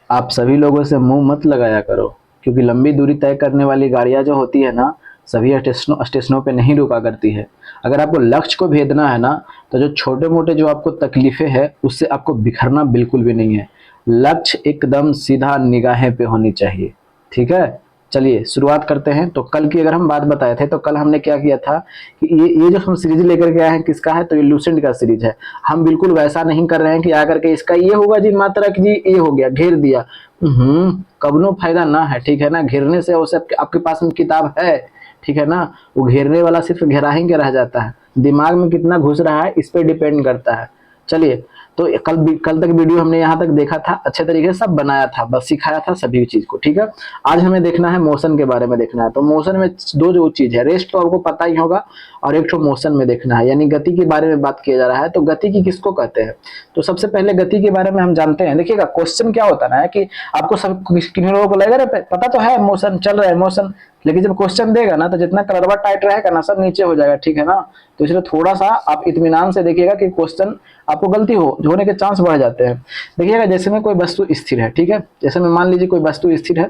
आप सभी लोगों से मुंह मत लगाया करो, क्योंकि लंबी दूरी तय करने वाली गाड़ियां जो होती है ना, सभी स्टेशनों पे नहीं रुका करती है। अगर आपको लक्ष्य को भेदना है ना, तो जो छोटे मोटे जो आपको तकलीफें हैं उससे आपको बिखरना बिल्कुल भी नहीं है। लक्ष्य एकदम सीधा निगाहें पे होनी चाहिए। ठीक है, चलिए शुरुआत करते हैं। तो कल की अगर हम बात बताए थे, तो कल हमने क्या किया था कि ये जो हम सीरीज लेकर के आए हैं किसका है, तो ये लूसेंट का सीरीज है। हम बिल्कुल वैसा नहीं कर रहे हैं कि आकर के इसका ये होगा जी मात्रक जी, ये हो गया घेर दिया। कबनो फायदा ना है, ठीक है ना। घेरने से उसे आपके पास में किताब है, ठीक है ना। वो घेरने वाला सिर्फ घेरा ही के रह जाता है, दिमाग में कितना घुस रहा है इस पे डिपेंड करता है। चलिए, तो कल तक वीडियो हमने यहाँ तक देखा था, अच्छे तरीके से सब बनाया था, बस सिखाया था सभी चीज को। ठीक है, आज हमें देखना है मोशन के बारे में देखना है। तो मोशन में दो जो चीज है, रेस्ट तो आपको पता ही होगा, और एक तो मोशन में देखना है, यानी गति के बारे में बात किया जा रहा है। तो गति की किसको कहते हैं, तो सबसे पहले गति के बारे में हम जानते हैं। देखिएगा क्वेश्चन क्या होता है ना, कि आपको सब किन लोगों को लगेगा पता तो है मोशन चल रहा है मोशन, लेकिन जब क्वेश्चन देगा ना, तो जितना कलरवा टाइट रहेगा ना, सब नीचे हो जाएगा, ठीक है ना। तो इसलिए थोड़ा सा आप इत्मीनान से देखिएगा कि क्वेश्चन आपको गलती होने के चांस बढ़ जाते हैं। देखिएगा जैसे में कोई वस्तु स्थिर है, ठीक है, जैसे में मान लीजिए कोई वस्तु स्थिर है,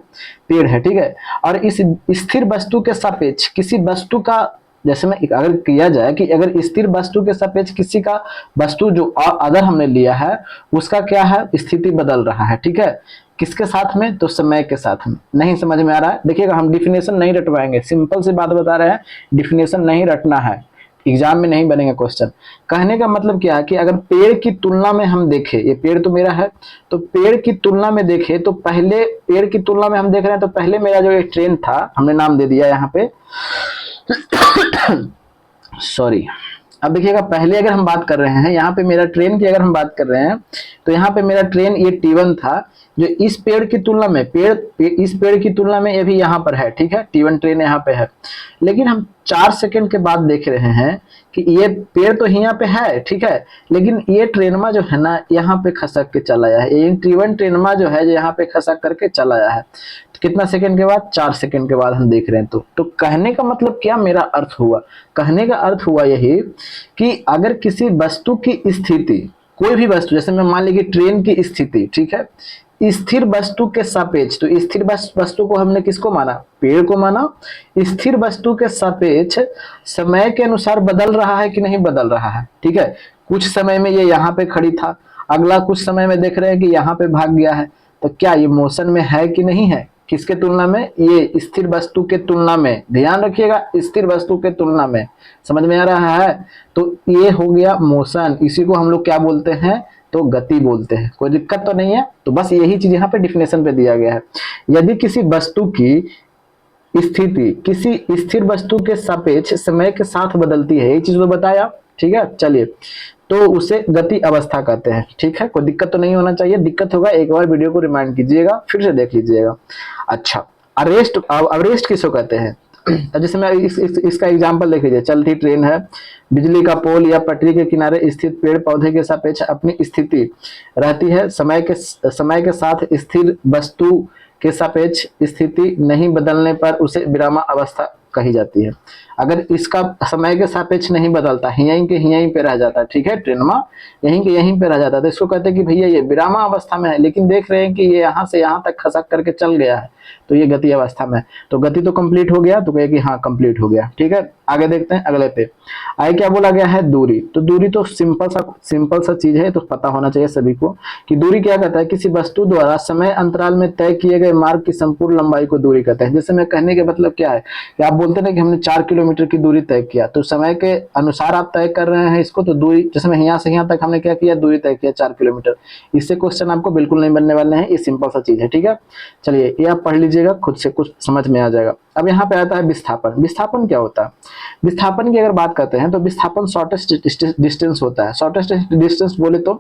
पेड़ है, ठीक है, और इस स्थिर वस्तु के सापेक्ष किसी वस्तु का, जैसे में अगर किया जाए कि अगर स्थिर वस्तु के सापेक्ष किसी का वस्तु जो अदर हमने लिया है उसका क्या है, स्थिति बदल रहा है, ठीक है। किसके साथ में, तो समय के साथ में। नहीं समझ में आ रहा है, देखिएगा हम डिफिनेशन नहीं रटवाएंगे, सिंपल सी बात बता रहे हैं, डिफिनेशन नहीं रटना है, एग्जाम में नहीं बनेगा क्वेश्चन। कहने का मतलब क्या है कि अगर पेड़ की तुलना में हम देखें, ये पेड़ तो मेरा है, तो पेड़ की तुलना में देखें तो पहले, पेड़ की तुलना में हम देख रहे हैं तो पहले मेरा जो ये ट्रेन था, हमने नाम दे दिया यहाँ पे सॉरी। अब देखिएगा पहले अगर हम बात कर रहे हैं, यहाँ पे मेरा ट्रेन की अगर हम बात कर रहे हैं, तो यहाँ पे मेरा ट्रेन ये T1 था, जो इस पेड़ की तुलना में इस पेड़ की तुलना में ये भी यहाँ पर है, ठीक है, T1 ट्रेन यहाँ पे है। लेकिन हम 4 सेकंड के बाद देख रहे हैं कि ये पेड़ तो यहाँ पे है, ठीक है, लेकिन ये ट्रेनमा जो है ना यहाँ पे खसक के चला आया है, ये T1 ट्रेनमा जो है जो यहाँ पे खसक करके चला आया है। तो कितना सेकंड के बाद, 4 सेकंड के बाद हम देख रहे हैं। तो कहने का मतलब क्या मेरा अर्थ हुआ, कहने का अर्थ हुआ यही कि अगर किसी वस्तु की स्थिति, कोई भी वस्तु, जैसे मैं मान लीजिए ट्रेन की स्थिति, ठीक है, स्थिर वस्तु के सापेक्ष, तो स्थिर वस्तु को हमने किसको माना, पेड़ को माना, स्थिर वस्तु के सापेक्ष समय के अनुसार बदल रहा है कि नहीं बदल रहा है, ठीक है। कुछ समय में ये यहाँ पे खड़ी था, अगला कुछ समय में देख रहे हैं कि यहाँ पे भाग गया है, तो क्या ये मोशन में है कि नहीं है, किसके तुलना में, ये स्थिर वस्तु के तुलना में, ध्यान रखिएगा, स्थिर वस्तु के तुलना में। समझ में आ रहा है, तो ये हो गया मोशन, इसी को हम लोग क्या बोलते हैं, तो गति बोलते हैं। कोई दिक्कत तो नहीं है, तो बस यही चीज यहाँ पे डिफिनेशन पे दिया गया है। यदि किसी वस्तु की स्थिति किसी स्थिर वस्तु के सापेक्ष समय के साथ बदलती है, ये चीज तो बताया, ठीक है। चलिए, तो उसे गति अवस्था कहते हैं, ठीक है, कोई दिक्कत तो नहीं होना चाहिए, दिक्कत होगा एक बार वीडियो को रिमाइंड कीजिएगा, फिर से देख लीजिएगा। अच्छा, अरेस्ट, अरेस्ट किसको कहते हैं, जैसे मैं इसका एग्जांपल देख लीजिए, चलती ट्रेन है, बिजली का पोल या पटरी के किनारे स्थित पेड़ पौधे के सापेक्ष अपनी स्थिति रहती है, समय के साथ स्थिर वस्तु के सापेक्ष स्थिति नहीं बदलने पर उसे विरामावस्था कही जाती है। अगर इसका समय के सापेक्ष नहीं बदलता, यहीं के यहीं पे रह जाता है, ठीक है, ट्रेनमा यहीं के यहीं पे रह जाता है, तो इसको कहते हैं कि भैया ये विरामा अवस्था में है, लेकिन देख रहे हैं कि ये यहाँ से यहाँ तक खसक करके चल गया है, तो ये गति अवस्था में है। तो गति तो कंप्लीट हो गया, तो कहे कि हाँ कंप्लीट हो गया, ठीक है। आगे देखते हैं अगले पे, आगे क्या बोला गया है, दूरी। तो दूरी तो सिंपल सा चीज है, तो पता होना चाहिए सभी को कि दूरी क्या कहता है, किसी वस्तु द्वारा समय अंतराल में तय किए गए मार्ग की संपूर्ण लंबाई को दूरी कहते हैं। जैसे मैं कहने के मतलब क्या है कि आप बोलते हैं कि हमने 4 किलोमीटर की दूरी तय किया, तो समय के अनुसार आप तय कर रहे हैं इसको, तो दूरी, जैसे मैं यहाँ से यहाँ तक हमने क्या किया, दूरी तय किया 4 किलोमीटर। इससे क्वेश्चन आपको बिल्कुल नहीं बनने वाले हैं, ये सिंपल सा चीज है, ठीक है। चलिए, ये आप पढ़ लीजिएगा, खुद से कुछ समझ में आ जाएगा। अब यहाँ पे आता है विस्थापन। विस्थापन क्या होता है, विस्थापन की अगर बात करते हैं तो विस्थापन शॉर्टेस्ट डिस्टेंस होता है। शॉर्टेस्ट डिस्टेंस बोले तो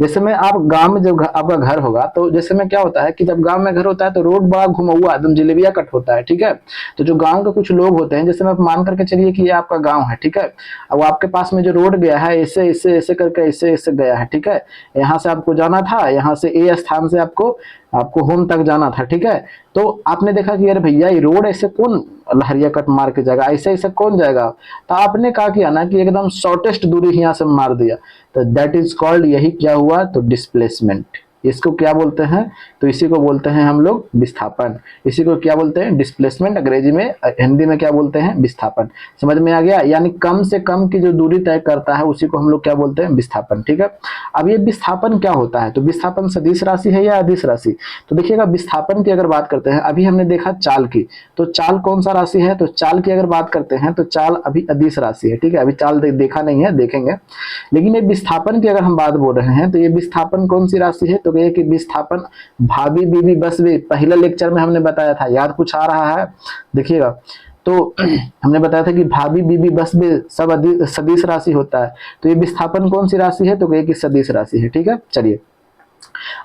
जैसे में आप गांव में, जब आपका घर होगा, तो जैसे में क्या होता है कि जब गांव में घर होता है तो रोड बड़ा घुमा हुआ एकदम जलेबिया कट होता है, ठीक है। तो जो गांव के कुछ लोग होते हैं, जैसे मैं मान करके चलिए कि ये आपका गांव है, ठीक है, अब आपके पास में जो रोड गया है, ऐसे ऐसे ऐसे करके ऐसे ऐसे गया है, ठीक है, यहाँ से आपको जाना था, यहाँ से ए स्थान से आपको होम तक जाना था, ठीक है। तो आपने देखा कि यार भैया ये रोड ऐसे कौन लहरिया कट मार के जाएगा, ऐसे ऐसे कौन जाएगा, तो आपने कहा किया ना कि एकदम शॉर्टेस्ट दूरी यहाँ से मार दिया, तो दैट इज कॉल्ड, यही क्या हुआ, तो डिस्प्लेसमेंट। इसको क्या बोलते हैं, तो इसी को बोलते हैं हम लोग विस्थापन। इसी को क्या बोलते हैं, डिस्प्लेसमेंट, अंग्रेजी में, हिंदी में क्या बोलते हैं, विस्थापन। समझ में आ गया, यानी कम से कम की जो दूरी तय करता है उसी को हम लोग क्या बोलते हैं, विस्थापन। ठीक है, अब ये विस्थापन क्या होता है, तो विस्थापन सदिश राशि है या अदिश राशि। तो देखिएगा विस्थापन की अगर बात करते हैं, अभी हमने देखा चाल की, तो चाल कौन सा राशि है, तो चाल की अगर बात करते हैं तो चाल अभी अदिश राशि है। ठीक है, अभी चाल देखा नहीं है, देखेंगे। लेकिन ये विस्थापन की अगर हम बात बोल रहे हैं तो ये विस्थापन कौन सी राशि है, तो ये कि विस्थापन भाभी बीबी बस भी, पहले लेक्चर में हमने बताया था, याद कुछ आ रहा है, देखिएगा। तो हमने बताया था कि भाभी बीबी बस भी सब सदिश राशि होता है, तो ये विस्थापन कौन सी राशि है, तो ये कि सदिश राशि है। ठीक है, चलिए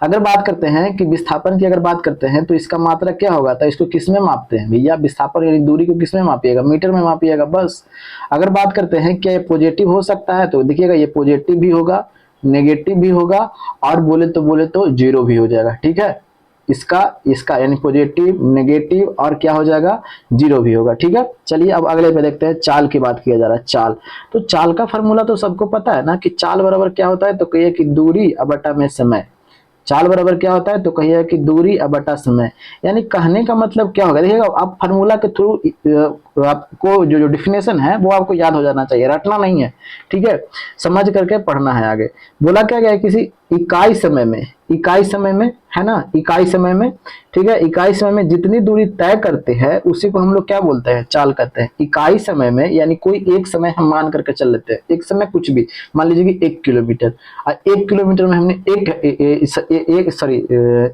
अगर बात करते हैं कि विस्थापन की अगर बात करते हैं तो इसका मात्रक क्या होगा, तो इसको किस में मापते हैं भैया, विस्थापन यानी दूरी को किस में मापिएगा, मीटर में मापिएगा बस। अगर बात करते हैं क्या ये पॉजिटिव हो सकता है, तो देखिएगा ये पॉजिटिव भी होगा, नेगेटिव भी होगा, और बोले तो जीरो भी हो जाएगा। ठीक है, इसका यानी पॉजिटिव, नेगेटिव और क्या हो जाएगा, जीरो भी होगा। ठीक है, चलिए अब अगले पे देखते हैं, चाल की बात किया जा रहा है। चाल, तो चाल का फॉर्मूला तो सबको पता है ना कि चाल बराबर क्या होता है, तो कहिए कि दूरी बटा में समय। चाल बराबर क्या होता है, तो कहिए कि दूरी बटा समय। यानी कहने का मतलब क्या होगा, देखिएगा आप फार्मूला के थ्रू आपको जो डिफिनेशन है वो आपको याद हो जाना चाहिए, रटना नहीं है। ठीक है, समझ करके पढ़ना है आगे। बोला क्या गया है, किसी इकाई समय में, इकाई समय में है ना, इकाई समय में, ठीक है, इकाई समय में जितनी दूरी तय करते हैं उसी को हम लोग क्या बोलते हैं, चाल कहते हैं। इकाई समय में यानी कोई एक समय हम मान करके चल लेते हैं, एक समय कुछ भी, मान लीजिए कि 1 किलोमीटर, और 1 किलोमीटर में हमने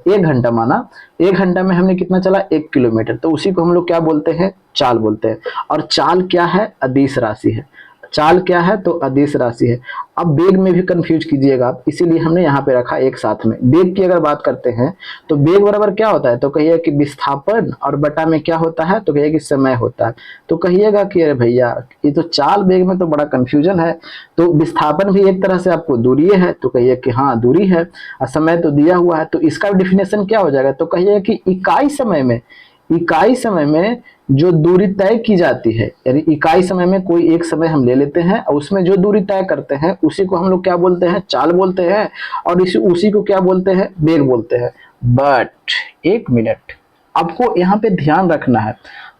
एक घंटा माना, 1 घंटा में हमने कितना चला, 1 किलोमीटर, तो उसी को हम लोग क्या बोलते हैं, चाल बोलते हैं। और चाल क्या है, अदिश राशि है। चाल क्या है, तो अदिश राशि है। अब वेग में भी कंफ्यूज कीजिएगा आप, इसीलिए हमने यहाँ पे रखा एक साथ में। वेग की अगर बात करते हैं तो वेग बराबर क्या होता है, तो कहिए कि विस्थापन और बटा में क्या होता है, तो कहिए कि समय होता है। तो कहिएगा कि अरे भैया ये तो चाल वेग में तो बड़ा कंफ्यूजन है, तो विस्थापन भी एक तरह से आपको दूरी है, तो कहिए कि हाँ दूरी है, और समय तो दिया हुआ है, तो इसका डिफिनेशन क्या हो जाएगा, तो कहिए कि इकाई समय में, इकाई समय में जो दूरी तय की जाती है, यानी इकाई समय में कोई एक समय हम ले लेते हैं और उसमें जो दूरी तय करते हैं उसी को हम लोग क्या बोलते हैं, चाल बोलते हैं, और उसी को क्या बोलते हैं, वेग बोलते हैं। बट एक मिनट, आपको यहाँ पे ध्यान रखना है,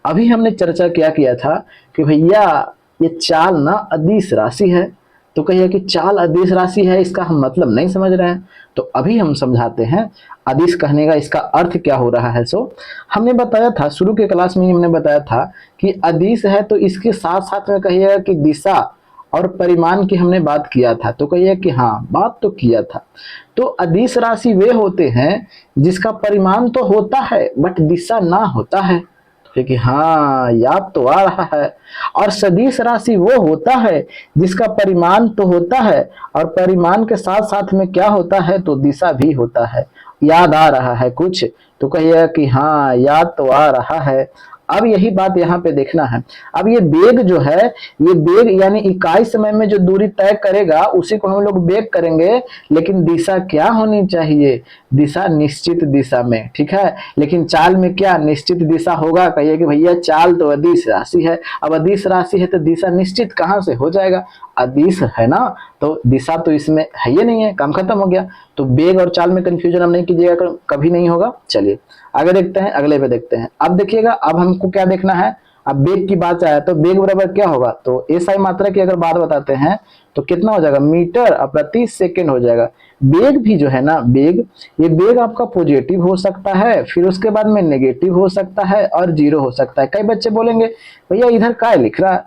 अभी हमने चर्चा क्या किया था कि भैया ये चाल ना अदिश राशि है, तो कहिए कि चाल अदिश राशि है, इसका हम मतलब नहीं समझ रहे हैं, तो अभी हम समझाते हैं अदिश कहने का इसका अर्थ क्या हो रहा है। सो हमने बताया था, शुरू के क्लास में हमने बताया था कि अदिश है तो इसके साथ साथ में कहिएगा कि दिशा और परिमाण की हमने बात किया था, तो कहिए कि हाँ बात तो किया था। तो अदिश राशि वे होते हैं जिसका परिमाण तो होता है बट दिशा ना होता है, कि हाँ याद तो आ रहा है। और सदिश राशि वो होता है जिसका परिमाण तो होता है और परिमाण के साथ साथ में क्या होता है, तो दिशा भी होता है। याद आ रहा है कुछ, तो कहिएगा कि हाँ याद तो आ रहा है। अब यही बात यहाँ पे देखना है। अब ये वेग जो है, ये वेग यानी इकाई समय में जो दूरी तय करेगा उसी को हम लोग वेग करेंगे, लेकिन दिशा क्या होनी चाहिए, दिशा निश्चित दिशा में। ठीक है, लेकिन चाल में क्या निश्चित दिशा होगा, कहिए कि भैया चाल तो अदिश राशि है, अब अदिश राशि है तो दिशा निश्चित कहाँ से हो जाएगा, अदिश है ना, तो दिशा तो इसमें है ही नहीं है, काम खत्म हो गया। तो वेग और चाल में कंफ्यूजन हम नहीं कीजिएगा, कभी नहीं होगा। चलिए आगे देखते हैं, अगले पे देखते हैं। अब देखिएगा, अब हमको क्या देखना है, अब वेग की बात आया तो वेग बराबर क्या होगा, तो एसआई मात्रा की अगर बात बताते हैं तो कितना हो जाएगा, मीटर प्रति सेकंड हो जाएगा। वेग भी जो है ना, वेग, ये वेग आपका पॉजिटिव हो सकता है, फिर उसके बाद में नेगेटिव हो सकता है और जीरो हो सकता है। कई बच्चे बोलेंगे भैया इधर क्या लिख रहा है,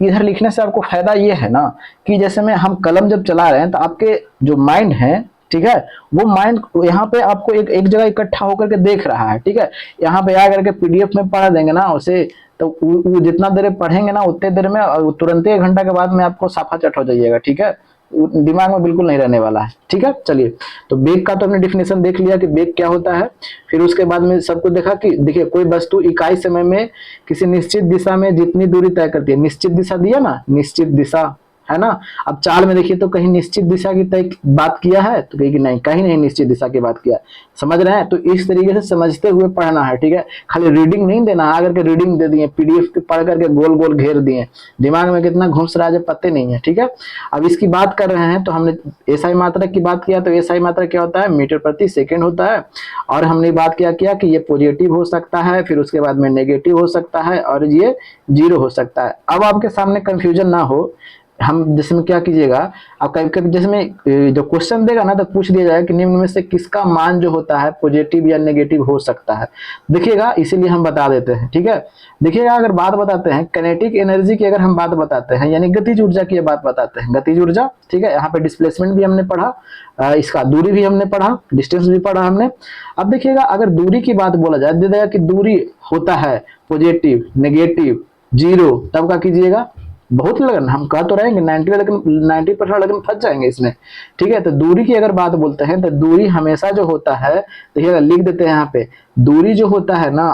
इधर लिखने से आपको फायदा ये है ना कि जैसे में हम कलम जब चला रहे हैं तो आपके जो माइंड है, ठीक है, वो माइंड यहाँ पे आपको एक जगह इकट्ठा होकर के देख रहा है। ठीक है, यहाँ पे आकर के पीडीएफ में पढ़ देंगे ना उसे, तो वो जितना देर पढ़ेंगे ना उतने देर में तुरंत 1 घंटा के बाद में आपको साफा चट हो जाइएगा। ठीक है, दिमाग में बिल्कुल नहीं रहने वाला है। ठीक है, चलिए तो वेग का तो हमने डिफिनेशन देख लिया कि वेग क्या होता है, फिर उसके बाद में सबको देखा कि देखिए कोई वस्तु इकाई समय में किसी निश्चित दिशा में जितनी दूरी तय करती है, निश्चित दिशा दिया ना, निश्चित दिशा है ना। अब चाल में देखिए तो कहीं निश्चित दिशा की तय बात किया है, तो कहीं नहीं, कहीं नहीं निश्चित दिशा की बात किया। समझ रहे हैं, तो इस तरीके से समझते हुए पढ़ना है, ठीक है। खाली रीडिंग नहीं देना, आकर के रीडिंग दे दिए, पीडीएफ पढ़ करके गोल गोल घेर दिए, दिमाग में कितना घुस रहा है पते नहीं है, ठीक है। अब इसकी बात कर रहे हैं तो हमने एसआई मात्रक की बात किया, तो एसआई मात्रक क्या होता है, मीटर प्रति सेकेंड होता है। और हमने बात क्या किया कि ये पॉजिटिव हो सकता है, फिर उसके बाद में नेगेटिव हो सकता है, और ये जीरो हो सकता है। अब आपके सामने कंफ्यूजन ना हो, हम जिसमें क्या कीजिएगा, अब कभी कभी जिसमें जो क्वेश्चन देगा ना तो पूछ दिया जाएगा कि निम्न में से किसका मान जो होता है पॉजिटिव या नेगेटिव हो सकता है, देखिएगा, इसीलिए हम बता देते हैं, ठीक है। देखिएगा, अगर बात बताते हैं काइनेटिक एनर्जी की, अगर हम बात बताते हैं यानी गतिज ऊर्जा की बात बताते हैं, गतिज ऊर्जा, ठीक है। यहाँ पे डिस्प्लेसमेंट भी हमने पढ़ा, इसका दूरी भी हमने पढ़ा, डिस्टेंस भी पढ़ा हमने। अब देखिएगा, अगर दूरी की बात बोला जाए, दे देगा कि दूरी होता है पॉजिटिव, नेगेटिव, जीरो, तब क्या कीजिएगा, बहुत लगन, हम कह तो रहेंगे 90% लगन फंस जाएंगे इसमें, ठीक है। तो दूरी की अगर बात बोलते हैं तो दूरी हमेशा जो होता है, देखिएगा लिख देते हैं यहाँ पे, दूरी जो होता है ना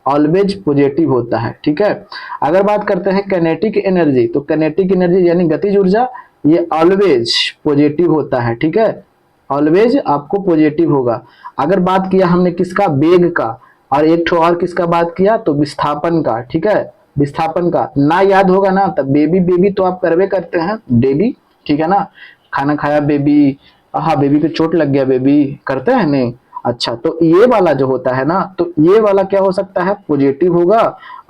ऑलवेज पॉजिटिव होता है, ठीक है। अगर बात करते हैं काइनेटिक एनर्जी, तो काइनेटिक एनर्जी यानी गतिज ऊर्जा, ये ऑलवेज पॉजिटिव होता है, ठीक है, ऑलवेज आपको पॉजिटिव होगा। अगर बात किया हमने किसका, वेग का, और एक ठो और किसका बात किया, तो विस्थापन का, ठीक है, विस्थापन का ना याद होगा ना, तब बेबी बेबी तो आप करवे करते हैं, बेबी, ठीक है ना, खाना खाया बेबी, हाँ बेबी को चोट लग गया बेबी, करते हैं नहीं, अच्छा। तो ये वाला जो होता है ना, तो ये वाला क्या हो सकता है, पॉजिटिव होगा,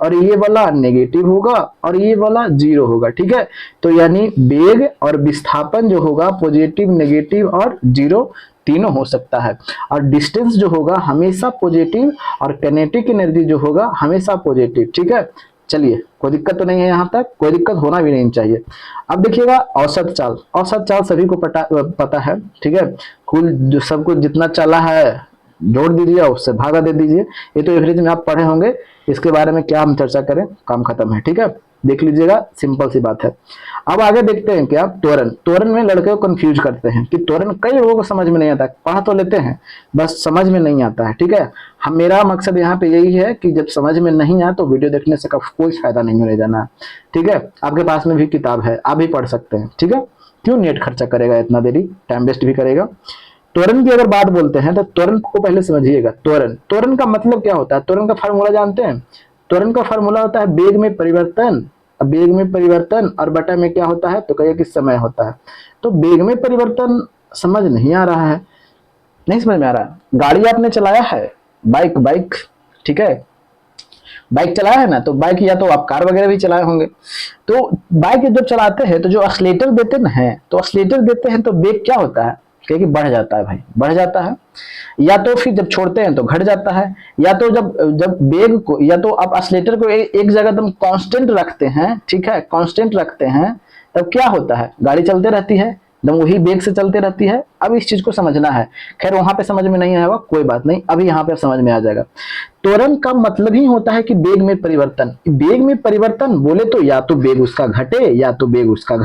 और ये वाला नेगेटिव होगा, और ये वाला जीरो होगा, ठीक है। तो यानी वेग और विस्थापन जो होगा पॉजिटिव, नेगेटिव और जीरो तीनों हो सकता है। और डिस्टेंस जो होगा हमेशा पॉजिटिव, और काइनेटिक एनर्जी जो होगा हमेशा पॉजिटिव, ठीक है। चलिए, कोई दिक्कत तो नहीं है, यहाँ तक कोई दिक्कत होना भी नहीं चाहिए। अब देखिएगा औसत चाल, औसत चाल सभी को पता है, ठीक है। कुल जो सब कुछ जितना चला है जोड़ दीजिए, उससे भागा दे दीजिए, ये तो एवरेज में आप पढ़े होंगे, इसके बारे में क्या हम चर्चा करें, काम खत्म है, ठीक है, देख लीजिएगा, सिंपल सी बात है। अब आगे देखते हैं क्या, त्वरण। त्वरण में लड़के को कंफ्यूज करते हैं कि त्वरण कई लोगों को समझ में नहीं आता, पढ़ तो लेते हैं बस समझ में नहीं आता है, ठीक है। हम, मेरा मकसद यहाँ पे यही है कि जब समझ में नहीं आए तो वीडियो देखने से कोई फायदा नहीं होने जाना, ठीक है। आपके पास में भी किताब है, आप भी पढ़ सकते हैं, ठीक है। क्यों नेट खर्चा करेगा इतना देरी, टाइम वेस्ट भी करेगा। त्वरण की अगर बात बोलते हैं तो त्वरण को पहले समझिएगा। त्वरण का मतलब क्या होता है, त्वरण का फार्मूला जानते हैं, त्वरण का फार्मूला होता है वेग में परिवर्तन, वेग में परिवर्तन और बटा में क्या होता है, तो कहिए कि समय होता है। तो वेग में परिवर्तन समझ नहीं आ रहा है, नहीं समझ में आ रहा, गाड़ी आपने चलाया है, बाइक, ठीक है, बाइक चलाया है ना, तो बाइक या तो आप कार वगैरह भी चलाए होंगे, तो बाइक जब चलाते हैं तो जो एक्सीलरेटर देते ना है, तो एक्सीलरेटर देते हैं तो वेग क्या होता है, क्योंकि बढ़ जाता है भाई, बढ़ जाता है, या तो फिर जब छोड़ते हैं तो घट जाता है, या तो जब वेग को, या तो आप एक्सीलरेटर को एक जगह एकदम कांस्टेंट रखते हैं, ठीक है, कांस्टेंट रखते हैं, तब क्या होता है, गाड़ी चलते रहती है, एकदम वही वेग से चलते रहती है। अब इस चीज को समझना है, खैर वहां पे समझ में नहीं आएगा कोई बात नहीं, अभी यहाँ पे समझ में आ जाएगा। त्वरण का मतलब ही होता है कि वेग में परिवर्तन। वेग में परिवर्तन बोले तो या तो वेग उसका घटे या तो वेग उसका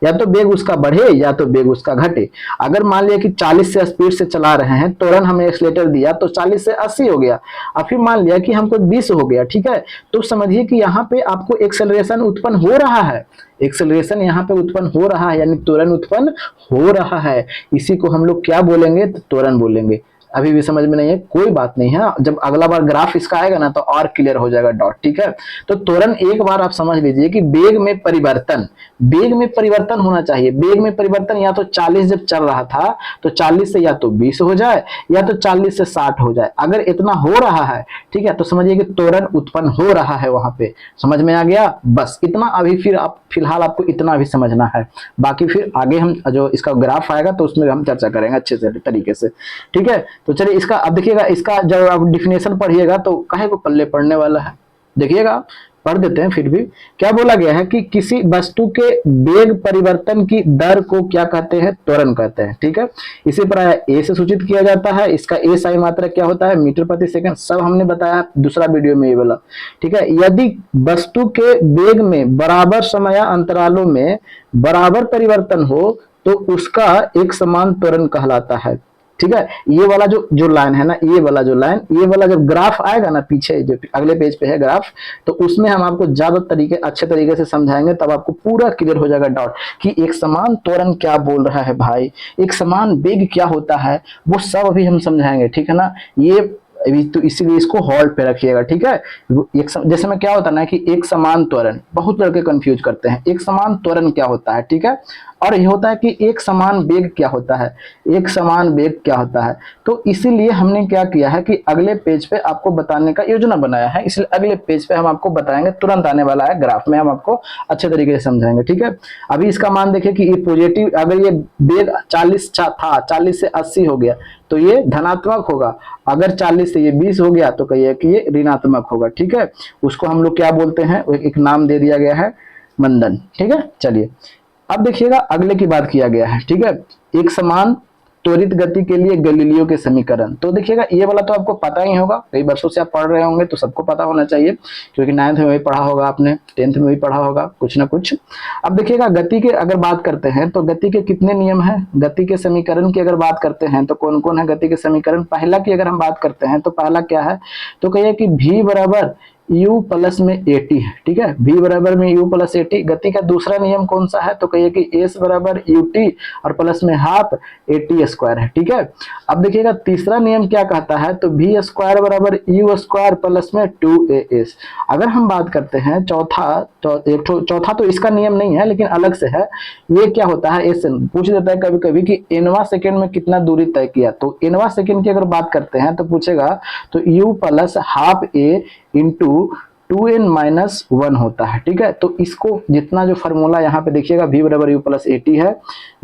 या तो वेग उसका बढ़े या तो वेग उसका घटे। अगर मान लिया कि 40 से स्पीड से चला रहे हैं, त्वरण हमें एक्सीलरेटर दिया तो 40 से 80 हो गया, और फिर मान लिया कि हमको 20 हो गया, ठीक है, तो समझिए कि यहाँ पे आपको एक्सेलरेशन उत्पन्न हो रहा है, एक्सेलरेशन यहाँ पे उत्पन्न हो रहा है, यानी त्वरण उत्पन्न हो रहा है। इसी को हम लोग क्या बोलेंगे, तो त्वरण बोलेंगे। अभी भी समझ में नहीं है कोई बात नहीं है, जब अगला बार ग्राफ इसका आएगा ना तो और क्लियर हो जाएगा डॉट, ठीक है। तो त्वरण एक बार आप समझ लीजिए कि वेग में परिवर्तन, वेग में परिवर्तन होना चाहिए। वेग में परिवर्तन या तो 40 जब चल रहा था तो 40 से या तो 20 हो जाए या तो 40 से 60 हो जाए, अगर इतना हो रहा है, ठीक है, तो समझिए कि त्वरण उत्पन्न हो रहा है वहां पे। समझ में आ गया, बस इतना अभी, फिर आप फिलहाल आपको इतना भी समझना है, बाकी फिर आगे हम जो इसका ग्राफ आएगा तो उसमें हम चर्चा करेंगे अच्छे से तरीके से, ठीक है। तो चलिए इसका अब देखिएगा, इसका जब आप डिफिनेशन पढ़िएगा तो काहे को पल्ले पढ़ने वाला है, देखिएगा पढ़ देते हैं। फिर भी क्या बोला गया है कि किसी वस्तु के वेग परिवर्तन की दर को क्या कहते हैं, त्वरण कहते हैं, ठीक है। इसी पर ए से सूचित किया जाता है, इसका ए साई मात्रक क्या होता है, मीटर प्रति सेकंड, सब हमने बताया दूसरा वीडियो में ये बोला, ठीक है। यदि वस्तु के वेग में बराबर समय अंतरालों में बराबर परिवर्तन हो तो उसका एक समान त्वरण कहलाता है, ठीक है। ये वाला जो जो लाइन है ना, ये वाला जो लाइन, ये वाला जब ग्राफ आएगा ना पीछे, जो अगले पेज पे है ग्राफ, तो उसमें हम आपको ज्यादा अच्छे तरीके से समझाएंगे, तब आपको पूरा क्लियर हो जाएगा डाउट कि एक समान त्वरण क्या बोल रहा है भाई, एक समान वेग क्या होता है, वो सब अभी हम समझाएंगे, ठीक है ना। ये अभी तो इसीलिए इसको होल्ड पे रखिएगा, ठीक है। जैसे में क्या होता है ना कि एक समान त्वरण, बहुत लड़के कंफ्यूज करते हैं, एक समान त्वरण क्या होता है, ठीक है। और ये होता है कि एक समान वेग क्या होता है, एक समान वेग क्या होता है। तो इसीलिए हमने क्या किया है कि अगले पेज पे आपको बताने का योजना बनाया है, इसलिए अगले पेज पे हम आपको बताएंगे, तुरंत आने वाला है ग्राफ में, हम आपको अच्छे तरीके से समझाएंगे, ठीक है। अभी इसका मान देखिए कि ये पॉजिटिव, अगर ये वेग 40 था, 40 से 80 हो गया तो ये धनात्मक होगा, अगर 40 से ये 20 हो गया तो कहिए कि ये ऋणात्मक होगा, ठीक है। उसको हम लोग क्या बोलते हैं, एक नाम दे दिया गया है, मंदन, ठीक है। चलिए अब देखिएगा अगले की बात किया गया है, ठीक है। एक समान त्वरित गति के लिए गैलीलियो के समीकरण, तो देखिएगा ये वाला तो आपको पता ही होगा, कई वर्षों से आप पढ़ रहे होंगे तो सबको पता होना चाहिए, क्योंकि 9th में भी पढ़ा होगा आपने, 10th में भी पढ़ा होगा कुछ ना कुछ। अब देखिएगा गति के अगर बात करते हैं तो गति के कितने नियम हैं, गति के समीकरण की अगर बात करते हैं तो कौन कौन है गति के समीकरण। पहला की अगर हम बात करते हैं तो पहला क्या है, तो कहिए कि v बराबर u प्लस में at है, ठीक है। v बराबर में u प्लस at। गति का दूसरा नियम कौन सा है, तो कहिए कि s बराबर ut और प्लस में हाफ at स्क्वायर है, ठीक है। अब देखिएगा तीसरा नियम क्या कहता है, तो v स्क्वायर बराबर u स्क्वायर प्लस में 2as। अगर हम बात करते हैं चौथा तो इसका नियम नहीं है लेकिन अलग से है, ये क्या होता है, एस पूछ देता है कभी कभी कि nवां सेकेंड में कितना दूरी तय किया, तो nवां सेकेंड की अगर बात करते हैं तो पूछेगा तो u plus half a into 2n-1 होता है, ठीक है। तो इसको जितना जो फार्मूला यहाँ पे देखिएगा, v बराबर u प्लस at है,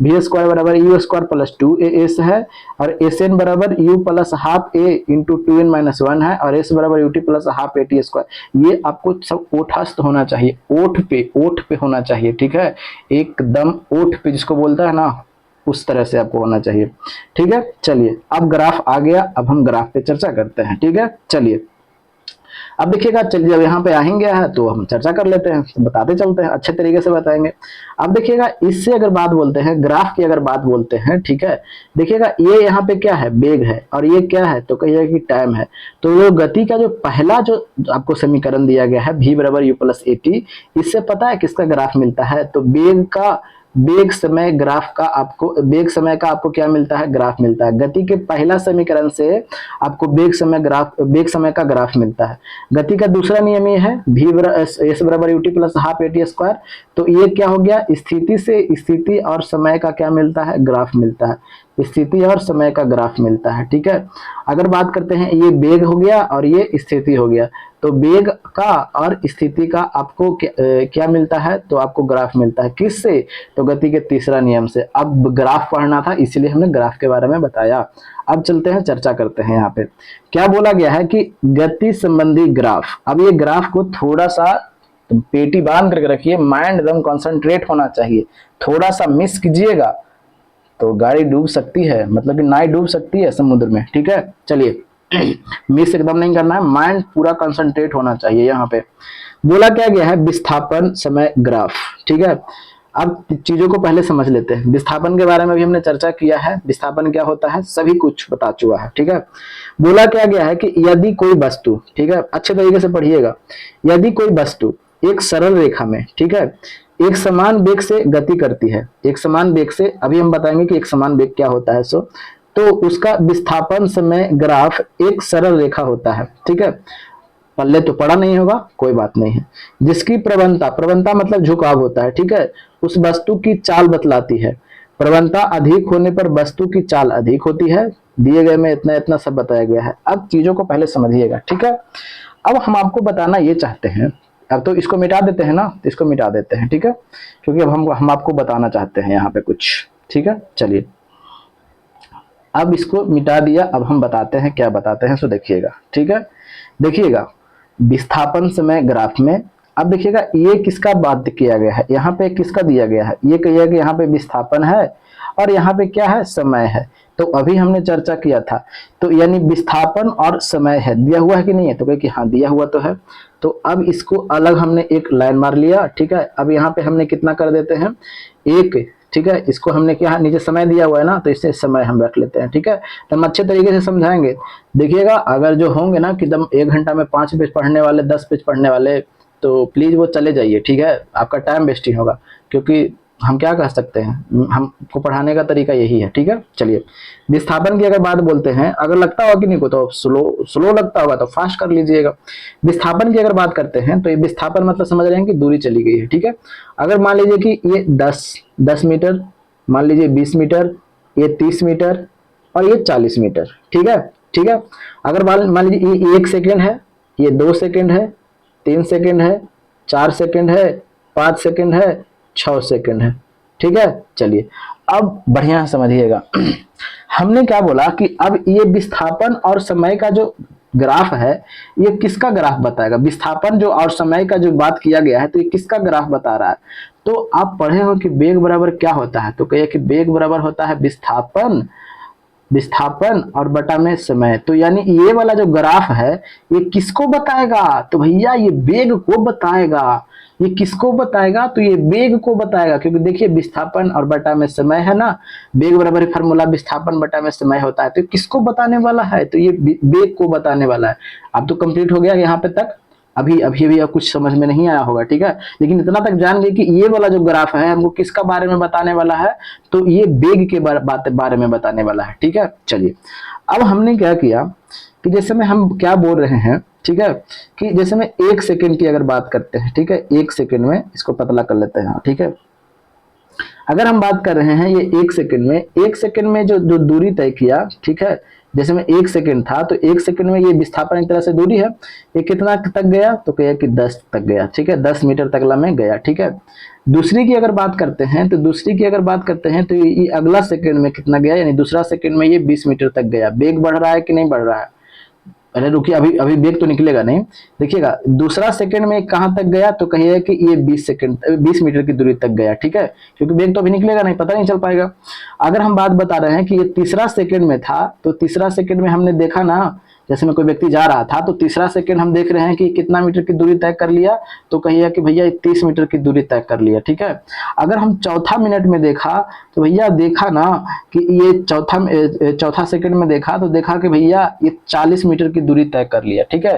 v स्क्वायर बराबर u स्क्वायर प्लस 2as है, और sn बराबर u plus half a into 2n-1 है, और s बराबर ut plus half at square. ये आपको सब ओठस्थ होना चाहिए, ओठ पे होना चाहिए, ठीक है, एकदम ओठ पे जिसको बोलता है ना, उस तरह से आपको होना चाहिए, ठीक है। चलिए अब ग्राफ आ गया, अब हम ग्राफ पे चर्चा करते हैं, ठीक है। चलिए अब देखिएगा, चलिए जब यहाँ पे आ ही गया है तो हम चर्चा कर लेते हैं, तो बताते चलते हैं, अच्छे तरीके से बताएंगे। अब देखिएगा इससे अगर बात बोलते हैं, ग्राफ की अगर बात बोलते हैं, ठीक है, देखिएगा ये यहाँ पे क्या है, वेग है, और ये क्या है, तो कहिए कि टाइम है। तो ये गति का जो पहला जो आपको समीकरण दिया गया है, v बराबर u प्लस at, इससे पता है किसका ग्राफ मिलता है, तो वेग समय ग्राफ का आपको, वेग समय का आपको क्या मिलता है, ग्राफ मिलता है। गति के पहला समीकरण से आपको वेग समय का ग्राफ मिलता है। गति का दूसरा नियम ये है, s बराबर ut plus half at square. तो ये क्या हो गया, स्थिति से स्थिति और समय का क्या मिलता है, ग्राफ मिलता है, स्थिति और समय का ग्राफ मिलता है, ठीक है। अगर बात करते हैं, ये वेग हो गया और ये स्थिति हो गया, तो वेग का और स्थिति का आपको क्या मिलता है, तो आपको ग्राफ मिलता है, किससे, तो गति के तीसरा नियम से। अब ग्राफ पढ़ना था इसलिए हमने ग्राफ के बारे में बताया। अब चलते हैं, चर्चा करते हैं। यहाँ पे क्या बोला गया है कि गति संबंधी ग्राफ। अब ये ग्राफ को थोड़ा सा पेटी बांध करके रखिए, माइंड एकदम कॉन्सेंट्रेट होना चाहिए, थोड़ा सा मिस कीजिएगा तो गाड़ी डूब सकती है, मतलब कि नाव डूब सकती है समुद्र में, ठीक है। चलिए मिस एकदम नहीं करना है, माइंड पूरा कंसंट्रेट होना चाहिए। यहाँ पे बोला क्या गया है, विस्थापन समय ग्राफ, ठीक है। अब चीजों को पहले समझ लेते हैं, विस्थापन के बारे में भी हमने चर्चा किया है, विस्थापन क्या होता है सभी कुछ बता चुका है, ठीक है। बोला क्या गया है कि यदि कोई वस्तु, ठीक है, अच्छे तरीके से पढ़िएगा, यदि कोई वस्तु एक सरल रेखा में, ठीक है, एक समान वेग से गति करती है, एक समान वेग से, अभी हम बताएंगे कि एक समान वेग क्या होता है, तो उसका विस्थापन समय ग्राफ एक सरल रेखा होता है, ठीक है। पल्ले तो पड़ा नहीं होगा, कोई बात नहीं है, जिसकी प्रवणता मतलब झुकाव होता है, ठीक है, उस वस्तु की चाल बतलाती है। प्रवणता अधिक होने पर वस्तु की चाल अधिक होती है, दिए गए में इतना इतना सब बताया गया है। अब चीजों को पहले समझिएगा, ठीक है। अब हम आपको बताना ये चाहते हैं, अब तो इसको मिटा देते हैं ना, तो इसको मिटा देते हैं, ठीक है, क्योंकि अब हम आपको बताना चाहते हैं यहाँ पे कुछ, ठीक है। चलिए अब इसको मिटा दिया, अब हम बताते हैं, क्या बताते हैं, सो देखिएगा, ठीक है। देखिएगा विस्थापन समय ग्राफ में, अब देखिएगा ये किसका बात किया गया है, यहाँ पे किसका दिया गया है, ये कहिए कि यहाँ पे विस्थापन है और यहाँ पे क्या है, समय है। तो अभी हमने चर्चा किया था, तो यानी विस्थापन और समय है, दिया हुआ है कि नहीं है, तो कहे कि हाँ दिया हुआ तो है। तो अब इसको अलग हमने एक लाइन मार लिया, ठीक है। अब यहाँ पे हमने कितना कर देते हैं, एक, ठीक है, इसको हमने क्या नीचे समय दिया हुआ है ना, तो इससे समय हम रख लेते हैं, ठीक है। तो हम अच्छे तरीके से समझाएंगे। देखिएगा, अगर जो होंगे ना कि एकदम 1 घंटा में 5 पेज पढ़ने वाले, 10 पेज पढ़ने वाले, तो प्लीज वो चले जाइए, ठीक है। आपका टाइम वेस्ट ही होगा, क्योंकि हम क्या कह सकते हैं, हमको पढ़ाने का तरीका यही है, ठीक है। चलिए, विस्थापन की अगर बात बोलते हैं, अगर लगता होगा कि नहीं को तो स्लो लगता होगा तो फास्ट कर लीजिएगा। विस्थापन की अगर बात करते हैं तो ये विस्थापन मतलब समझ रहे हैं कि दूरी चली गई है, ठीक है। अगर मान लीजिए कि ये 10 मीटर, मान लीजिए 20 मीटर, ये 30 मीटर और ये 40 मीटर, ठीक है, ठीक है। अगर मान लीजिए ये 1 सेकेंड है, ये 2 सेकेंड है, 3 सेकेंड है, 4 सेकेंड है, 5 सेकेंड है, 6 सेकेंड है, ठीक है। चलिए, अब बढ़िया समझिएगा। हमने क्या बोला कि अब ये विस्थापन और समय का जो ग्राफ है, ये किसका ग्राफ बताएगा? विस्थापन जो और समय का जो बात किया गया है, तो ये किसका ग्राफ बता रहा है? तो आप पढ़े हो कि वेग बराबर क्या होता है, तो कहिए कि वेग बराबर होता है विस्थापन और बटा में समय। तो यानी ये वाला जो ग्राफ है, ये किसको बताएगा? तो भैया ये वेग को बताएगा। ये किसको बताएगा? तो ये वेग को बताएगा, क्योंकि देखिए विस्थापन और बटा में समय है ना, वेग बराबर फार्मूला विस्थापन बटा में समय होता है। तो किसको बताने वाला है? तो ये वेग को बताने वाला है। अब तो कंप्लीट हो गया यहाँ पे तक। अभी अब कुछ समझ में नहीं आया होगा, ठीक है, लेकिन इतना तक जान गए कि ये वाला जो ग्राफ है हमको किसका बारे में बताने वाला है, तो ये वेग के बारे में बताने वाला है, ठीक है। चलिए, अब हमने क्या किया कि जैसे में हम क्या बोल रहे हैं, ठीक है, कि जैसे में 1 सेकेंड की अगर बात करते हैं, ठीक है, 1 सेकेंड में इसको पतला कर लेते हैं, ठीक है। अगर हम बात कर रहे हैं ये 1 सेकेंड में जो दूरी तय किया, ठीक है, जैसे में 1 सेकेंड था, तो 1 सेकेंड में ये विस्थापन एक तरह से दूरी है, ये कितना तक गया, तो कहिए कि 10 तक गया, ठीक है, 10 मीटर तक में गया, ठीक है। दूसरी की अगर बात करते हैं तो ये अगला सेकेंड में कितना गया, यानी दूसरा सेकेंड में ये 20 मीटर तक गया। वेग बढ़ रहा है कि नहीं बढ़ रहा है? अरे रुकिए, अभी वेग तो निकलेगा नहीं। देखिएगा, दूसरा सेकंड में कहां तक गया, तो कहिए कि ये 20 मीटर की दूरी तक गया, ठीक है, क्योंकि वेग तो अभी निकलेगा नहीं, पता नहीं चल पाएगा। अगर हम बात बता रहे हैं कि ये तीसरा सेकंड में था, तो तीसरा सेकंड में हमने देखा ना, जैसे में कोई व्यक्ति जा रहा था, तो तीसरा सेकंड हम देख रहे हैं कि कितना मीटर की दूरी तय कर लिया, तो कहिए कि भैया 30 मीटर की दूरी तय कर लिया, ठीक है। अगर हम चौथा मिनट में देखा, तो भैया देखा ना कि ये चौथा सेकंड में देखा, तो देखा कि भैया ये 40 मीटर की दूरी तय कर लिया, ठीक है।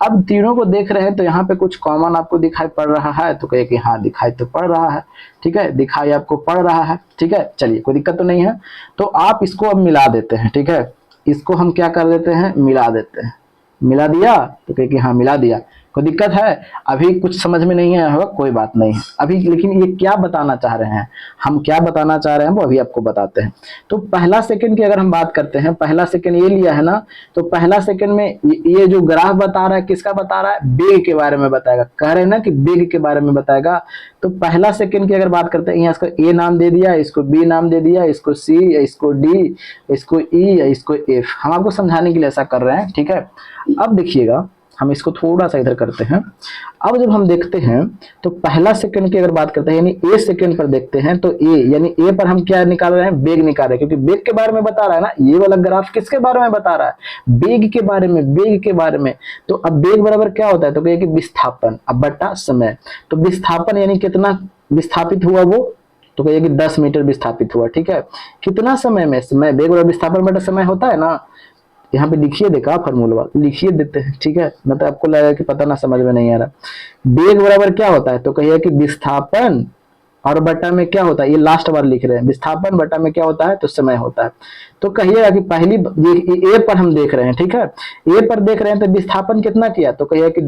अब तीनों को देख रहे हैं, तो यहाँ पे कुछ कॉमन आपको दिखाई पड़ रहा है, तो कहिए कि हाँ दिखाई तो पड़ रहा है, ठीक है, दिखाई आपको पड़ रहा है, ठीक है। चलिए, कोई दिक्कत तो नहीं है। तो आप इसको अब मिला देते हैं, ठीक है, इसको हम क्या कर देते हैं, मिला देते हैं। मिला दिया, तो कहे कि हाँ मिला दिया। कोई दिक्कत है? अभी कुछ समझ में नहीं आया होगा, कोई बात नहीं है अभी, लेकिन ये क्या बताना चाह रहे हैं, हम क्या बताना चाह रहे हैं वो अभी आपको बताते हैं। तो पहला सेकंड की अगर हम बात करते हैं, पहला सेकंड ये लिया है ना, तो पहला सेकंड में ये जो ग्राफ बता रहा है, किसका बता रहा है? वेग के बारे में बताएगा। कह रहे हैं ना कि वेग के बारे में बताएगा। तो पहला सेकंड की अगर बात करते हैं, यहाँ इसको ए नाम दे दिया, इसको बी नाम दे दिया, इसको सी, इसको डी, इसको ई, इसको एफ। हम आपको समझाने के लिए ऐसा कर रहे हैं, ठीक है। अब देखिएगा, हम इसको थोड़ा सा इधर करते हैं। अब जब हम देखते हैं, तो पहला सेकंड की अगर बात करते हैं, यानी ए सेकंड पर देखते हैं, तो ए यानी ए पर हम क्या निकाल रहे हैं? वेग निकाल रहे हैं, क्योंकि वेग के बारे में बता रहा है ना। ये वाला ग्राफ किसके बारे में बता रहा है? वेग के बारे में, वेग के बारे में। तो अब वेग बराबर क्या होता है, तो कहिए कि विस्थापन अब बटा समय। तो विस्थापन यानी कितना विस्थापित हुआ वो, तो कहिए कि 10 मीटर विस्थापित हुआ, ठीक है। कितना समय में? समय वेग बराबर विस्थापन बटा समय होता है ना। यहाँ पे लिखिए, देखा फॉर्मूला लिखिए देते हैं, ठीक है, मतलब आपको लगेगा कि पता ना, समझ में नहीं आ रहा। वेग बराबर क्या होता है, तो कहिए कि विस्थापन और बटा में क्या होता है, ये लास्ट बार लिख रहे हैं, विस्थापन बटा में क्या होता है, तो समय होता है। तो कहिएगा कि पहली ए पर हम देख रहे हैं, ठीक है, ए पर देख रहे हैं, तो विस्थापन कितना किया, तो कहिए कि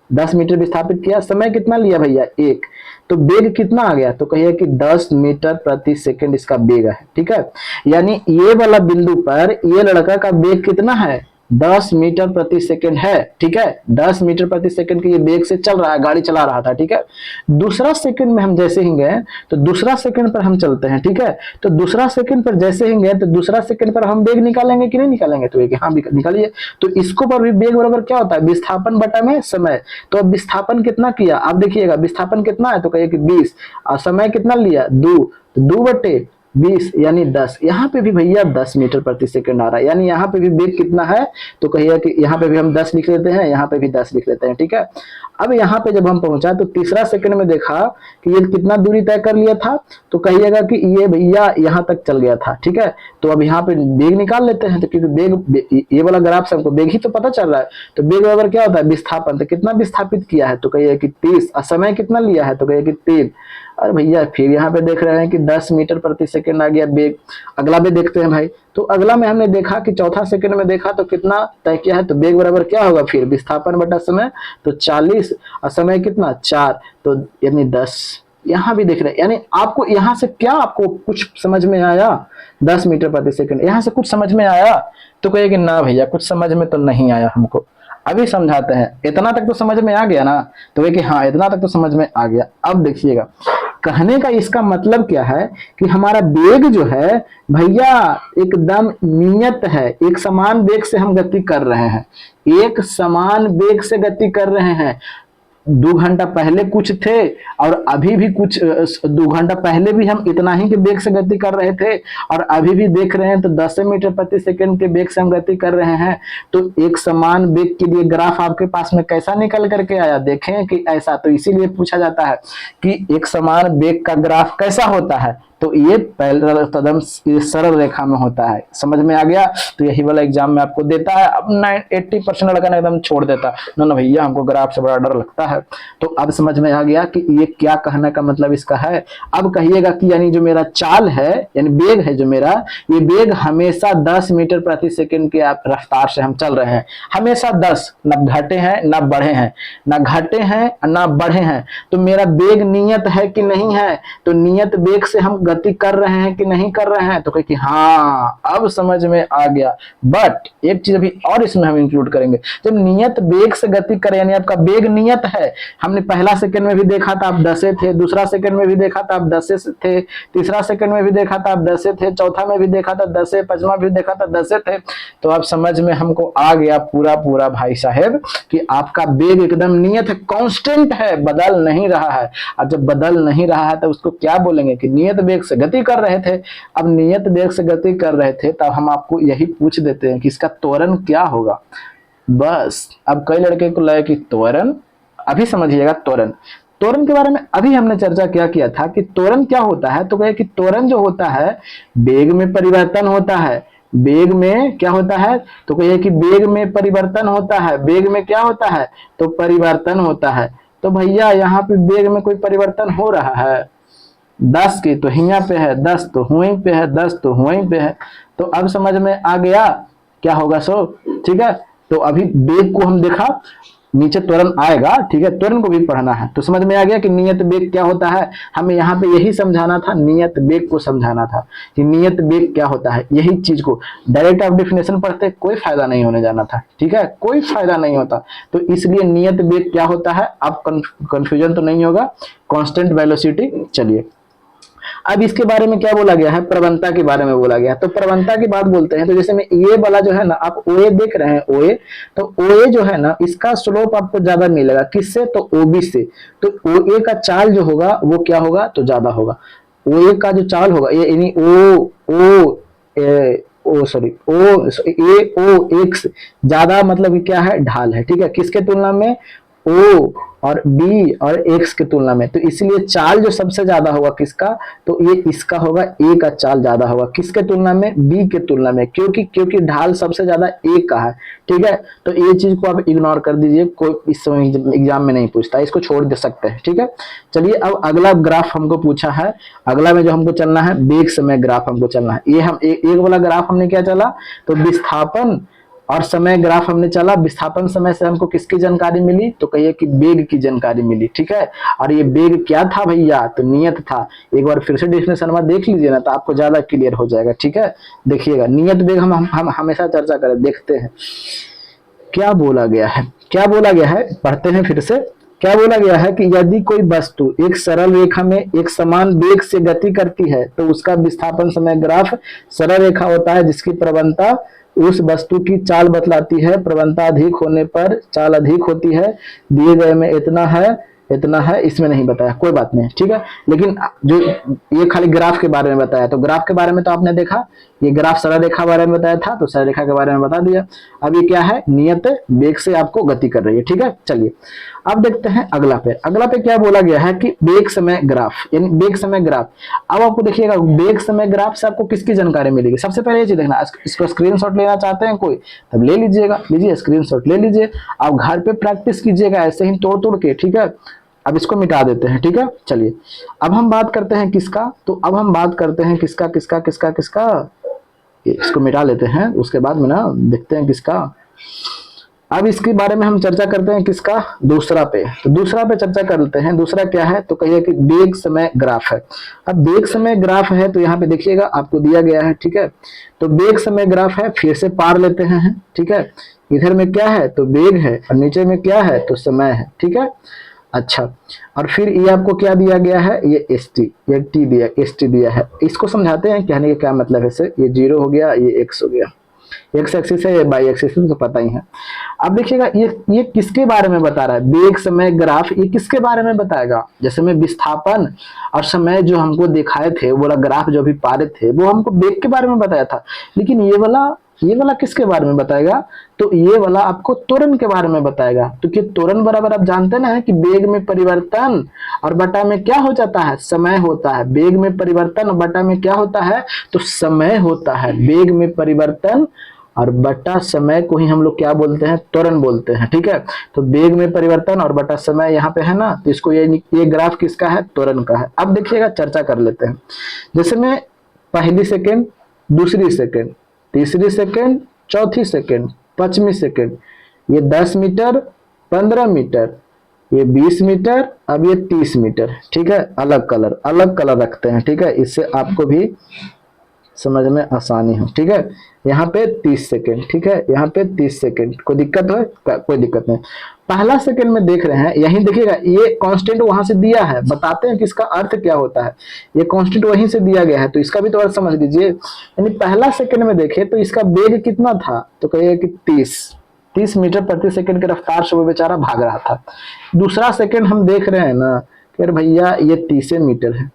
10 मीटर विस्थापित किया। समय कितना लिया भैया? 1। तो वेग कितना आ गया, तो कहिए कि 10 मीटर प्रति सेकंड इसका वेग है, ठीक है। यानी ये वाला बिंदु पर ये लड़का का वेग कितना है? 10 मीटर प्रति सेकंड है, ठीक है। 10 मीटर प्रति सेकंड के ये वेग से चल रहा है, गाड़ी चला रहा था, ठीक है। दूसरा सेकंड में हम जैसे ही गए, तो दूसरा सेकंड पर हम चलते हैं, ठीक है। तो दूसरा सेकंड पर जैसे ही गए, तो दूसरा सेकंड पर हम वेग निकालेंगे कि नहीं निकालेंगे, तो हाँ निकालिए। तो इसको पर भी वेग बराबर क्या होता है? विस्थापन बटा में समय। तो अब विस्थापन कितना किया, आप देखिएगा विस्थापन कितना है, तो कहिए कि 20, और समय कितना लिया? 2, तो 2 बटे 20 यानी 10, यहाँ पे भी भैया 10 मीटर प्रति सेकंड आ रहा है, यानी यहाँ पे भी वेग कितना है, तो कहिए कि यहाँ पे भी हम 10 लिख लेते हैं, यहाँ पे भी 10 लिख लेते हैं, ठीक है। अब यहाँ पे जब हम पहुंचा तो तीसरा सेकंड में देखा कि ये कितना दूरी तय कर लिया था, तो कहिएगा कि ये भैया यहाँ तक चल गया था, ठीक है। तो अब यहाँ पे वेग निकाल लेते हैं, तो क्योंकि वेग ये वाला ग्राफ से हमको वेग ही तो पता चल रहा है, तो वेग बराबर क्या होता है, विस्थापन। तो कितना विस्थापित किया है, तो कहिए कि 30, और समय कितना लिया है, तो कहिए कि 3। और भैया फिर यहाँ पे देख रहे हैं कि 10 मीटर प्रति सेकंड आ गया वेग। अगला भी देखते हैं भाई, तो अगला में हमने देखा कि चौथा सेकंड में देखा तो कितना तय किया है, तो वेग बराबर क्या होगा फिर विस्थापन बटा समय, तो 40, और समय कितना 4, तो यानी 10। यहाँ भी देख रहे हैं, यानी आपको यहाँ से क्या आपको कुछ समझ में आया, 10 मीटर प्रति सेकंड, यहाँ से कुछ समझ में आया, तो कहिए कि ना भैया कुछ समझ में तो नहीं आया हमको, अभी समझाते हैं। इतना तक तो समझ में आ गया ना, तो कहिए कि हाँ इतना तक तो समझ में आ गया। अब देखिएगा कहने का इसका मतलब क्या है कि हमारा वेग जो है भैया एकदम नियत है, एक समान वेग से हम गति कर रहे हैं, एक समान वेग से गति कर रहे हैं। 2 घंटा पहले कुछ थे और अभी भी कुछ, 2 घंटा पहले भी हम इतना ही के वेग से गति कर रहे थे और अभी भी देख रहे हैं तो 10 मीटर प्रति सेकंड के वेग से हम गति कर रहे हैं। तो एक समान वेग के लिए ग्राफ आपके पास में कैसा निकल करके आया, देखें कि ऐसा। तो इसीलिए पूछा जाता है कि एक समान वेग का ग्राफ कैसा होता है, तो ये पहला कदम सरल रेखा में होता है। समझ में आ गया, तो यही वाला एग्जाम में आपको देता है। अब 80% लड़का ना एकदम छोड़ देता है, ना भैया हमको ग्राफ से बड़ा डर लगता है। तो अब समझ में आ गया कि ये क्या कहने का मतलब इसका है। अब कहिएगा कि यानी जो मेरा चाल है, यानी वेग है जो मेरा, ये वेग हमेशा 10 मीटर प्रति सेकंड के रफ्तार से हम चल रहे हैं, हमेशा 10, न घटे हैं ना बढ़े हैं, ना घटे हैं ना बढ़े हैं। तो मेरा वेग नियत है कि नहीं है, तो नियत वेग से हम गति कर रहे हैं कि नहीं कर रहे हैं, तो कहे कि हाँ अब समझ में आ गया। बट एक चीज अभी और इसमें हम इंक्लूड करेंगे, जब नियत वेग से गति करें, यानी आपका वेग नियत है, हमने पहला सेकंड में भी देखा था आप 10 थे, दूसरा सेकंड में भी देखा था आप 10 थे, तीसरा सेकंड में भी देखा था आप 10 थे, चौथा में भी देखा था 10, पांचवा भी देखा था 10 थे। तो आप समझ में हमको आ गया पूरा पूरा भाई साहब कि आपका वेग एकदम नियत है, कांस्टेंट है, बदल नहीं रहा है। और जब बदल नहीं रहा है तो उसको क्या बोलेंगे कि नियत वेग से गति कर रहे थे। अब नियत वेग से गति कर रहे थे तब हम आपको यही पूछ देते हैं कि इसका त्वरण क्या होगा। बस अब कई लड़के को लगे कि त्वरण, अभी समझिएगा त्वरण, त्वरण के बारे में अभी हमने चर्चा क्या किया था कि त्वरण क्या होता है। तो कहे कि त्वरण जो होता है वेग में परिवर्तन होता है। वेग में क्या होता है, तो कहिए कि वेग में परिवर्तन होता है। वेग में क्या होता है, तो परिवर्तन होता है। तो भैया यहाँ पे वेग में कोई परिवर्तन हो रहा है, 10 की तो यहाँ पे है, 10 तो वहीं पे है, 10 तो वहीं पे है। तो अब समझ में आ गया क्या होगा सो, ठीक है। तो अभी वेग को हम देखा, नीचे त्वरण आएगा, ठीक है, त्वरण को भी पढ़ना है। तो समझ में आ गया कि नियत वेग क्या होता है। हमें यहाँ पे यही समझाना था, नियत वेग को समझाना था कि नियत वेग क्या होता है। यही चीज को डायरेक्ट आप डेफिनेशन पढ़ते कोई फायदा नहीं होने जाना था, ठीक है, कोई फायदा नहीं होता। तो इसलिए नियत वेग क्या होता है, अब कंफ्यूजन तो नहीं होगा, कांस्टेंट वेलोसिटी। चलिए अब इसके बारे में क्या बोला गया है, प्रवणता के बारे में बोला गया है। तो प्रवणता की बात बोलते हैं तो जैसे में ये वाला जो है ना, आप ओए देख रहे हैं, ओए, तो ओए जो है ना इसका स्लोप आपको ज्यादा मिलेगा, किससे, तो ओबी से। तो ओए का चाल जो होगा वो क्या होगा, तो ज्यादा होगा। ओए का जो चाल होगा, ये यानी ओ एक्स ज्यादा, मतलब क्या है, ढाल है, ठीक है, किसके तुलना में, ओ और बी और एक्स की तुलना में। तो इसलिए चाल जो सबसे ज्यादा होगा किसका, तो ये इसका होगा, ए का चाल ज्यादा होगा किसके तुलना में, बी के तुलना में, क्योंकि ढाल सबसे ज्यादा ए का है, ठीक है। तो ये चीज को आप इग्नोर कर दीजिए, कोई इस समय एग्जाम में नहीं पूछता, इसको छोड़ दे सकते हैं, ठीक है। चलिए अब अगला ग्राफ हमको पूछा है, अगला में जो हमको चलना है वेग समय ग्राफ हमको चलना है। ये हम एक वाला ग्राफ हमने क्या चला, तो विस्थापन और समय ग्राफ हमने चला। विस्थापन समय से हमको किसकी जानकारी मिली, तो कहिए कि वेग की जानकारी मिली, ठीक है। और ये वेग क्या था भैया, तो नियत था। एक बार फिर से डेफिनेशन में देख लीजिए ना, तो आपको ज्यादा क्लियर हो जाएगा, ठीक है। देखिएगा नियत वेग हम हमेशा चर्चा करें, देखते हैं क्या बोला गया है, क्या बोला गया है, पढ़ते हैं फिर से। क्या बोला गया है कि यदि कोई वस्तु एक सरल रेखा में एक समान वेग से गति करती है तो उसका विस्थापन समय ग्राफ सरल रेखा होता है, जिसकी प्रवणता उस वस्तु की चाल बतलाती है। प्रवणता अधिक होने पर चाल अधिक होती है। दिए गए में इतना है इतना है, इसमें नहीं बताया, कोई बात नहीं, ठीक है। लेकिन जो ये खाली ग्राफ के बारे में बताया, तो ग्राफ के बारे में तो आपने देखा, ये ग्राफ सरल रेखा बारे में बताया था, तो सरल रेखा के बारे में बता दिया। अब ये क्या है, नियत वेग से आपको गति कर रही है, ठीक है। चलिए अब देखते हैं अगला पे। अगला पे क्या बोला गया है कि वेग समय ग्राफ, यानी वेग समय ग्राफ। अब आपको देखिएगा वेग समय ग्राफ से आपको किसकी जानकारी मिलेगी। सबसे पहले ये चीज देखना, इसको स्क्रीनशॉट लेना चाहते हैं कोई, तब ले लीजिएगा, लीजिए स्क्रीनशॉट ले लीजिए। आप घर पे प्रैक्टिस कीजिएगा ऐसे ही तोड़ तोड़ के, ठीक है। अब इसको मिटा देते हैं, ठीक है। चलिए अब हम बात करते हैं किसका, तो अब हम बात करते हैं किसका किसका किसका किसका, इसको मिटा लेते हैं, उसके बाद में ना देखते हैं किसका। अब इसके बारे में हम चर्चा करते हैं किसका, दूसरा पे। तो दूसरा पे चर्चा कर लेते हैं। दूसरा क्या है, तो कहिए कि वेग समय ग्राफ है। अब वेग समय ग्राफ है तो यहाँ पे देखिएगा आपको दिया गया है, ठीक है। तो वेग समय ग्राफ है, फिर से पार लेते हैं, ठीक है। इधर में क्या है, तो वेग है, और नीचे में क्या है, तो समय है, ठीक है। अच्छा, और फिर ये आपको क्या दिया गया है, ये एस टी, ये टी दिया, एस टी दिया है। इसको समझाते हैं, कहने का क्या मतलब है सर, ये 0 हो गया, ये x हो गया, एक्स एक्सिस है, ये बाई एक्सिस है, तो पता ही है। अब देखिएगा ये किसके बारे में बता रहा है, वेग समय ग्राफ, ये किसके बारे में बताएगा। जैसे में विस्थापन और समय जो हमको दिखाए थे, वो वाला ग्राफ जो अभी पारे थे, वो हमको वेग के बारे में बताया था। लेकिन ये वाला किसके बारे में बताएगा, तो ये वाला आपको त्वरण के बारे में बताएगा। तो कि त्वरण बराबर आप जानते ना है कि वेग में परिवर्तन और बटा में क्या हो जाता है, समय होता है। वेग में परिवर्तन और बटा में क्या होता है, तो समय होता है। वेग में परिवर्तन और बटा समय को ही हम लोग क्या बोलते हैं, त्वरण बोलते हैं, ठीक है। तो वेग में परिवर्तन और बटा समय यहाँ पे है ना, तो इसको ये ग्राफ किसका है, त्वरण का है। अब देखिएगा चर्चा कर लेते हैं। जैसे में पहली सेकेंड, दूसरी सेकेंड, तीसरी सेकेंड, चौथी सेकेंड, पांचवी सेकेंड, ये 10 मीटर, 15 मीटर, ये 20 मीटर, अब ये 30 मीटर, ठीक है। अलग कलर रखते हैं, ठीक है, इससे आपको भी समझ में आसानी हो, ठीक है। यहाँ पे 30 सेकेंड, ठीक है, यहाँ पे 30 सेकेंड, कोई दिक्कत है, कोई दिक्कत नहीं। पहला सेकेंड में देख रहे हैं, यही देखिएगा ये कांस्टेंट वहां से दिया है, बताते हैं कि इसका अर्थ क्या होता है। ये कांस्टेंट वहीं से दिया गया है, तो इसका भी तो अर्थ समझ लीजिए। यानी पहला सेकेंड में देखे तो इसका वेग कितना था, तो कहिए कि 30 मीटर प्रति सेकेंड की रफ्तार से वो बेचारा भाग रहा था। दूसरा सेकेंड हम देख रहे हैं ना कि भैया ये 30 मीटर है।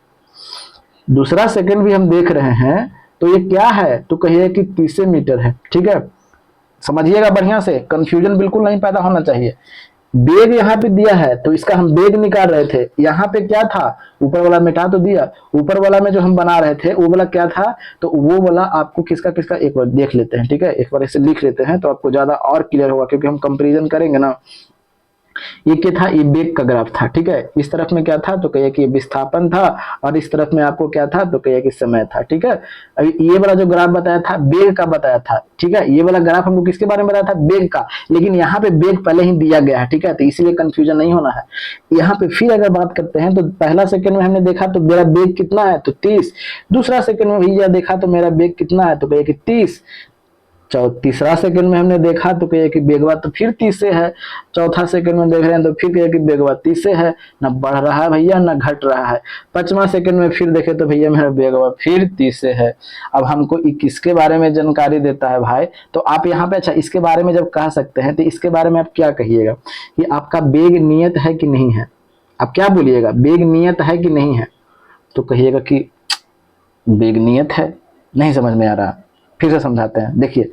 दूसरा सेकेंड भी हम देख रहे हैं, तो ये क्या है, तो कहिए कि 30 मीटर है, ठीक है। समझिएगा बढ़िया से, कंफ्यूजन बिल्कुल नहीं पैदा होना चाहिए। वेग यहाँ पे दिया है, तो इसका हम वेग निकाल रहे थे। यहाँ पे क्या था, ऊपर वाला मिटा तो दिया, ऊपर वाला में जो हम बना रहे थे वो वाला क्या था, तो वो वाला आपको किसका किसका एक बार देख लेते हैं, ठीक है। एक बार इसे लिख लेते हैं तो आपको ज्यादा और क्लियर होगा, क्योंकि हम कंपेरिजन करेंगे ना। ये क्या था, ये वेग का ग्राफ था, ठीक है। इस तरफ में क्या था, तो कहिए कि विस्थापन था, और इस तरफ में आपको क्या था, तो कहिए कि समय था, ठीक है। अभी ये वाला जो ग्राफ बताया था वेग का बताया था, ठीक है। ये वाला ग्राफ हमको किसके बारे में बताया था, वेग का, लेकिन यहाँ पे वेग पहले ही दिया गया है, ठीक है, तो इसीलिए कंफ्यूजन नहीं होना है। यहाँ पे फिर अगर बात करते हैं, तो पहला सेकंड में हमने देखा तो मेरा वेग कितना है, तो 30। दूसरा सेकंड में भैया देखा तो मेरा वेग कितना है, तो कहिए कि 30। तीसरा सेकंड में हमने देखा तो कहिए कि वेगवा तो फिर 30 से है। चौथा सेकंड में देख रहे हैं तो फिर कहिए कि वेगवा 30 से है, ना बढ़ रहा है भैया ना घट रहा है। पांचवा सेकंड में फिर देखे तो भैया मेरा वेगवा फिर 30 से है। अब हमको किसके बारे में जानकारी देता है भाई, तो आप यहाँ पे अच्छा इसके बारे में जब कह सकते हैं, तो इसके बारे में आप क्या कहिएगा कि आपका वेग नियत है कि नहीं है। आप क्या बोलिएगा, वेग नियत है कि नहीं है, तो कहिएगा कि वेग नियत है। नहीं समझ में आ रहा, फिर से समझाते हैं। देखिए,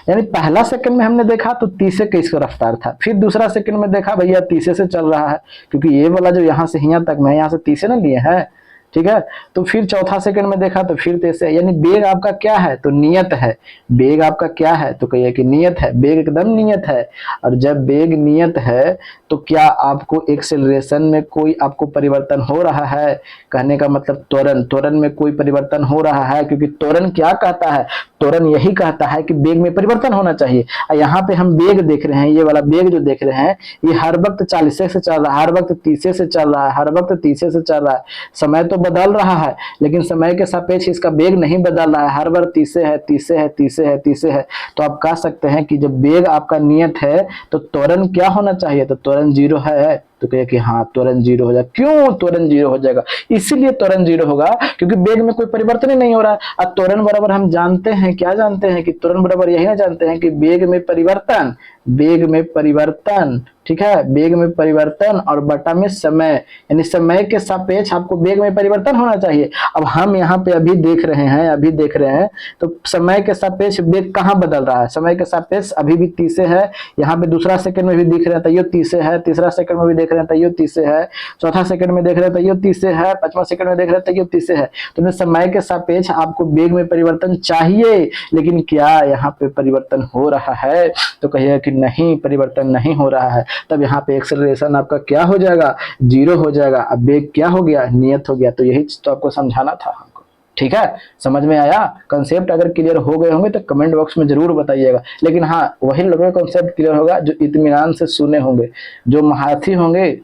यानी पहला सेकंड में हमने देखा तो 30 का इसका रफ्तार था, फिर दूसरा सेकंड में देखा भैया 30 से चल रहा है, क्योंकि ये वाला जो यहाँ से यहाँ तक में, यहाँ से 30 ना लिए हैं, ठीक है। तो फिर चौथा सेकंड में देखा तो फिर 30 है, यानी वेग आपका क्या है, तो नियत है। वेग आपका क्या है, तो कहिए कि नियत है, वेग एकदम नियत है। और जब वेग नियत है तो क्या आपको एक्सेलरेशन में कोई आपको परिवर्तन हो रहा है, कहने का मतलब त्वरण में कोई परिवर्तन हो रहा है, क्योंकि त्वरण क्या कहता है, त्वरण यही कहता है कि वेग में परिवर्तन होना चाहिए। यहाँ पे हम वेग देख रहे हैं, ये वाला वेग जो देख रहे हैं, ये हर वक्त 40 से चल रहा है, हर वक्त 30 से चल रहा है, हर वक्त 30 से चल रहा है। समय तो बदल रहा है, लेकिन समय के सापेक्ष इसका वेग नहीं बदल रहा है, हर बार 30 से है, 30 से है, 30 से है, 30 से है। तो आप कह सकते हैं कि जब वेग आपका नियत है तो त्वरण क्या होना चाहिए, तो त्वरण 0 है। तो कहिए कि हाँ त्वरण जीरो हो जाएगा। क्यों त्वरण जीरो हो जाएगा? इसीलिए त्वरण जीरो होगा क्योंकि वेग में कोई परिवर्तन ही नहीं हो रहा है। अब त्वरण बराबर हम जानते हैं, क्या जानते हैं कि त्वरण बराबर यही ना जानते हैं कि वेग में परिवर्तन, वेग में परिवर्तन, ठीक है, वेग में परिवर्तन और बटा में समय, यानी समय के सापेक्ष आपको वेग में परिवर्तन होना चाहिए। अब हम यहाँ पे अभी देख रहे हैं तो समय के सापेक्ष वेग कहाँ बदल रहा है? समय के सापेक्ष अभी भी 30 है, यहाँ पे दूसरा सेकंड में भी दिख रहे हैं तैयो 30 है, तीसरा सेकंड में भी देख रहे हैं तैयो 30 है, चौथा सेकंड में देख रहे हैं तैयो 30 है, पांचवा सेकंड में देख रहे हैं तैयो 30 है। तो समय के सापेक्ष आपको वेग में परिवर्तन चाहिए, लेकिन क्या यहाँ पे परिवर्तन हो रहा है? तो कहिए कि नहीं, परिवर्तन नहीं हो रहा है। तब यहाँ पे एक्सेलरेशन आपका क्या हो जाएगा? जीरो हो जाएगा। अब वेग क्या हो गया? नियत हो गया। तो यही तो आपको समझाना था हमको, ठीक है? समझ में आया? कंसेप्ट अगर क्लियर हो गए होंगे तो कमेंट बॉक्स में जरूर बताइएगा। लेकिन हाँ, वही लोगों का कंसेप्ट क्लियर होगा जो इत्मीनान से सुने होंगे, जो महारथी होंगे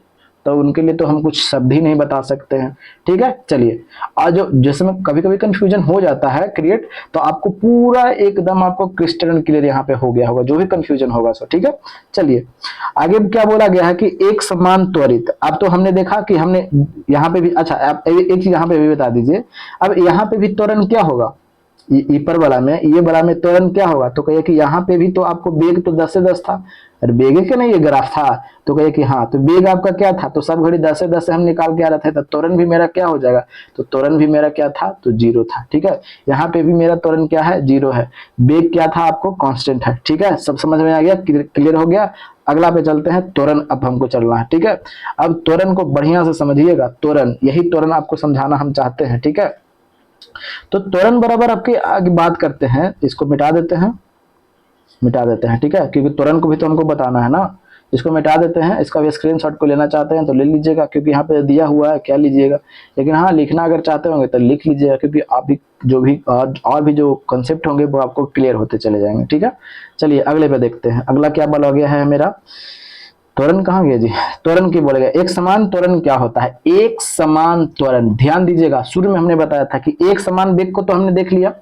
तो उनके लिए तो हम कुछ शब्द ही नहीं बता सकते हैं, ठीक है? चलिए, और जो जिसमें कभी कभी कंफ्यूजन हो जाता है क्रिएट, तो आपको पूरा एकदम आपको क्रिस्टल क्लियर यहाँ पे हो गया होगा, जो भी कंफ्यूजन होगा सो, ठीक है? चलिए आगे क्या बोला गया है कि एक समान त्वरित। अब तो हमने देखा कि हमने यहाँ पे भी, अच्छा आप एक चीज यहाँ पे भी बता दीजिए, अब यहाँ पे भी त्वरण क्या होगा? ऊपर वाला में, ये वाला में त्वरण क्या होगा? तो कहिए कि यहाँ पे भी तो आपको वेग तो 10 से 10 था, अरे वेग के नहीं ये ग्राफ था, तो कहिए कि हाँ, तो वेग आपका क्या था? तो सब घड़ी 10 से 10 से हम निकाल के आ रहे थे, तो त्वरण भी मेरा क्या हो जाएगा? तो त्वरण भी मेरा क्या था? तो जीरो था, ठीक है? यहाँ पे भी मेरा त्वरण क्या है? जीरो है। वेग क्या था? आपको कांस्टेंट है, ठीक है? सब समझ में आ गया? क्लियर हो गया? अगला पे चलते हैं, त्वरण अब हमको चलना है, ठीक है? अब त्वरण को बढ़िया से समझिएगा, त्वरण, यही त्वरण आपको समझाना हम चाहते हैं, ठीक है? तो त्वरण बराबर आपके आगे बात करते हैं, इसको मिटा देते हैं, ठीक है? क्योंकि त्वरण को भी तो हमको बताना है ना। इसको मिटा देते हैं, इसका भी स्क्रीनशॉट को लेना चाहते हैं तो ले लीजिएगा, क्योंकि यहाँ पे दिया हुआ है, क्या लीजिएगा। लेकिन हाँ, लिखना अगर चाहते होंगे तो लिख लीजिएगा, क्योंकि आप भी जो भी और भी जो कंसेप्ट होंगे वो आपको क्लियर होते चले जाएंगे, ठीक है? चलिए अगले पे देखते हैं। अगला क्या बोला गया है मेरा? त्वरण कहाँ गया जी? त्वरण की बोलेगा। एक समान त्वरण क्या होता है? एक समान त्वरण, ध्यान दीजिएगा, शुरू में हमने बताया था कि एक समान वेग को तो हमने देख लिया,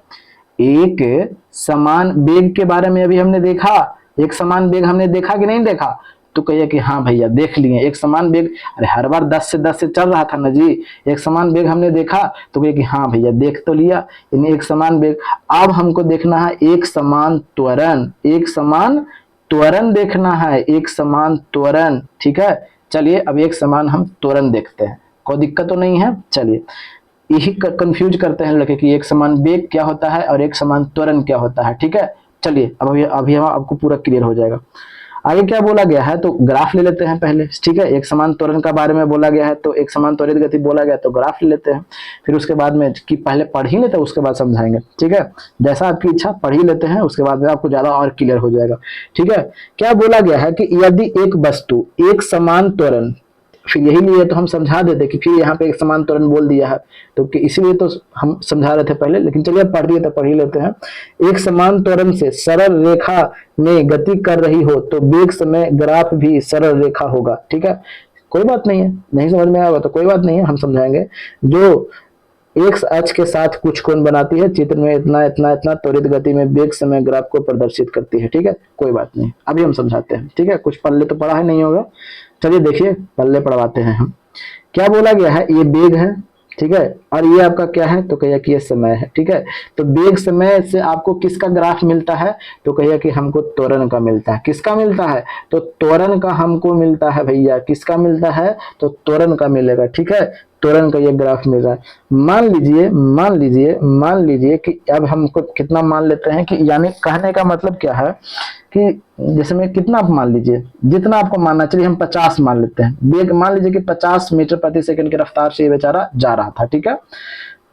एक समान वेग के बारे में अभी हमने देखा। एक समान वेग हमने देखा कि नहीं देखा? तो कहिए कि हाँ भैया देख लिए एक समान वेग। अरे हर बार 10 से 10 से चल रहा था ना जी, एक समान वेग हमने देखा, तो कहिए कि हाँ भैया देख तो लिया, यानी एक समान वेग। अब हमको देखना है एक समान त्वरण, एक समान त्वरण देखना है, एक समान त्वरण, ठीक है? चलिए अब एक समान हम त्वरण देखते हैं, कोई दिक्कत तो नहीं है। चलिए यही कंफ्यूज करते हैं लड़के कि एक समान वेग क्या होता है और एक समान त्वरण क्या होता है, ठीक है? चलिए अब अभी हम आपको पूरा क्लियर हो जाएगा। आगे क्या बोला गया है? तो ग्राफ ले लेते हैं पहले, ठीक है? एक समान त्वरण का बारे में बोला गया है, तो एक समान त्वरित गति बोला गया, तो ग्राफ ले लेते हैं। फिर उसके बाद में कि पहले पढ़ ही लेते हैं, उसके बाद समझाएंगे, ठीक है? जैसा आपकी इच्छा, पढ़ ही लेते हैं, उसके बाद में आपको ज्यादा और क्लियर हो जाएगा, ठीक है? क्या बोला गया है कि यदि एक वस्तु एक समान त्वरण, फिर यही लिए तो हम समझा देते कि फिर यहाँ पे एक समान त्वरण बोल दिया है, तो इसीलिए तो हम समझा रहे थे पहले, लेकिन चलिए पढ़ दिए तो पढ़ ही लेते हैं। एक समान त्वरण से सरल रेखा में गति कर रही हो तो वेग समय ग्राफ भी सरल रेखा होगा, ठीक है? कोई बात नहीं है, नहीं समझ में आएगा तो कोई बात नहीं है, हम समझाएंगे। जो एक अक्ष के साथ कुछ कोण बनाती है, चित्र में इतना इतना इतना त्वरित गति में वेग समय ग्राफ को प्रदर्शित करती है, ठीक है? कोई बात नहीं, अभी हम समझाते हैं, ठीक है? कुछ पल्ले तो पढ़ा है नहीं होगा, चलिए देखिए पल्ले पढ़वाते हैं हम। क्या बोला गया है? ये वेग है, ठीक है? और ये आपका क्या है? तो कहिए कि ये समय है, ठीक है? तो वेग समय से आपको किसका ग्राफ मिलता है? तो कहिए कि हमको त्वरण का मिलता है। किसका मिलता है? तो त्वरण का हमको मिलता है भैया। किसका मिलता है? तो त्वरण का मिलेगा, ठीक है? त्वरण का ये ग्राफ मिल रहा है। मान लीजिए कि अब हमको कितना मान लेते हैं कि, यानी कहने का मतलब क्या है कि जैसे में कितना आप मान लीजिए, जितना आपको मानना, चलिए हम 50 मान लेते हैं। वेग मान लीजिए कि 50 मीटर प्रति सेकंड की रफ्तार से ये बेचारा जा रहा था, ठीक है?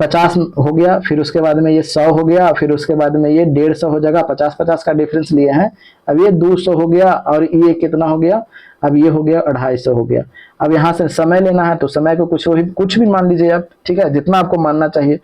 50 हो गया, फिर उसके बाद में ये 100 हो गया, फिर उसके बाद में ये 150 हो जाएगा, 50-50 का डिफरेंस लिए हैं। अब ये 200 हो गया, और ये कितना हो गया? अब ये हो गया 250 हो गया। अब यहाँ से समय लेना है, तो समय को कुछ भी मान लीजिए आप, ठीक है? जितना आपको मानना चाहिए।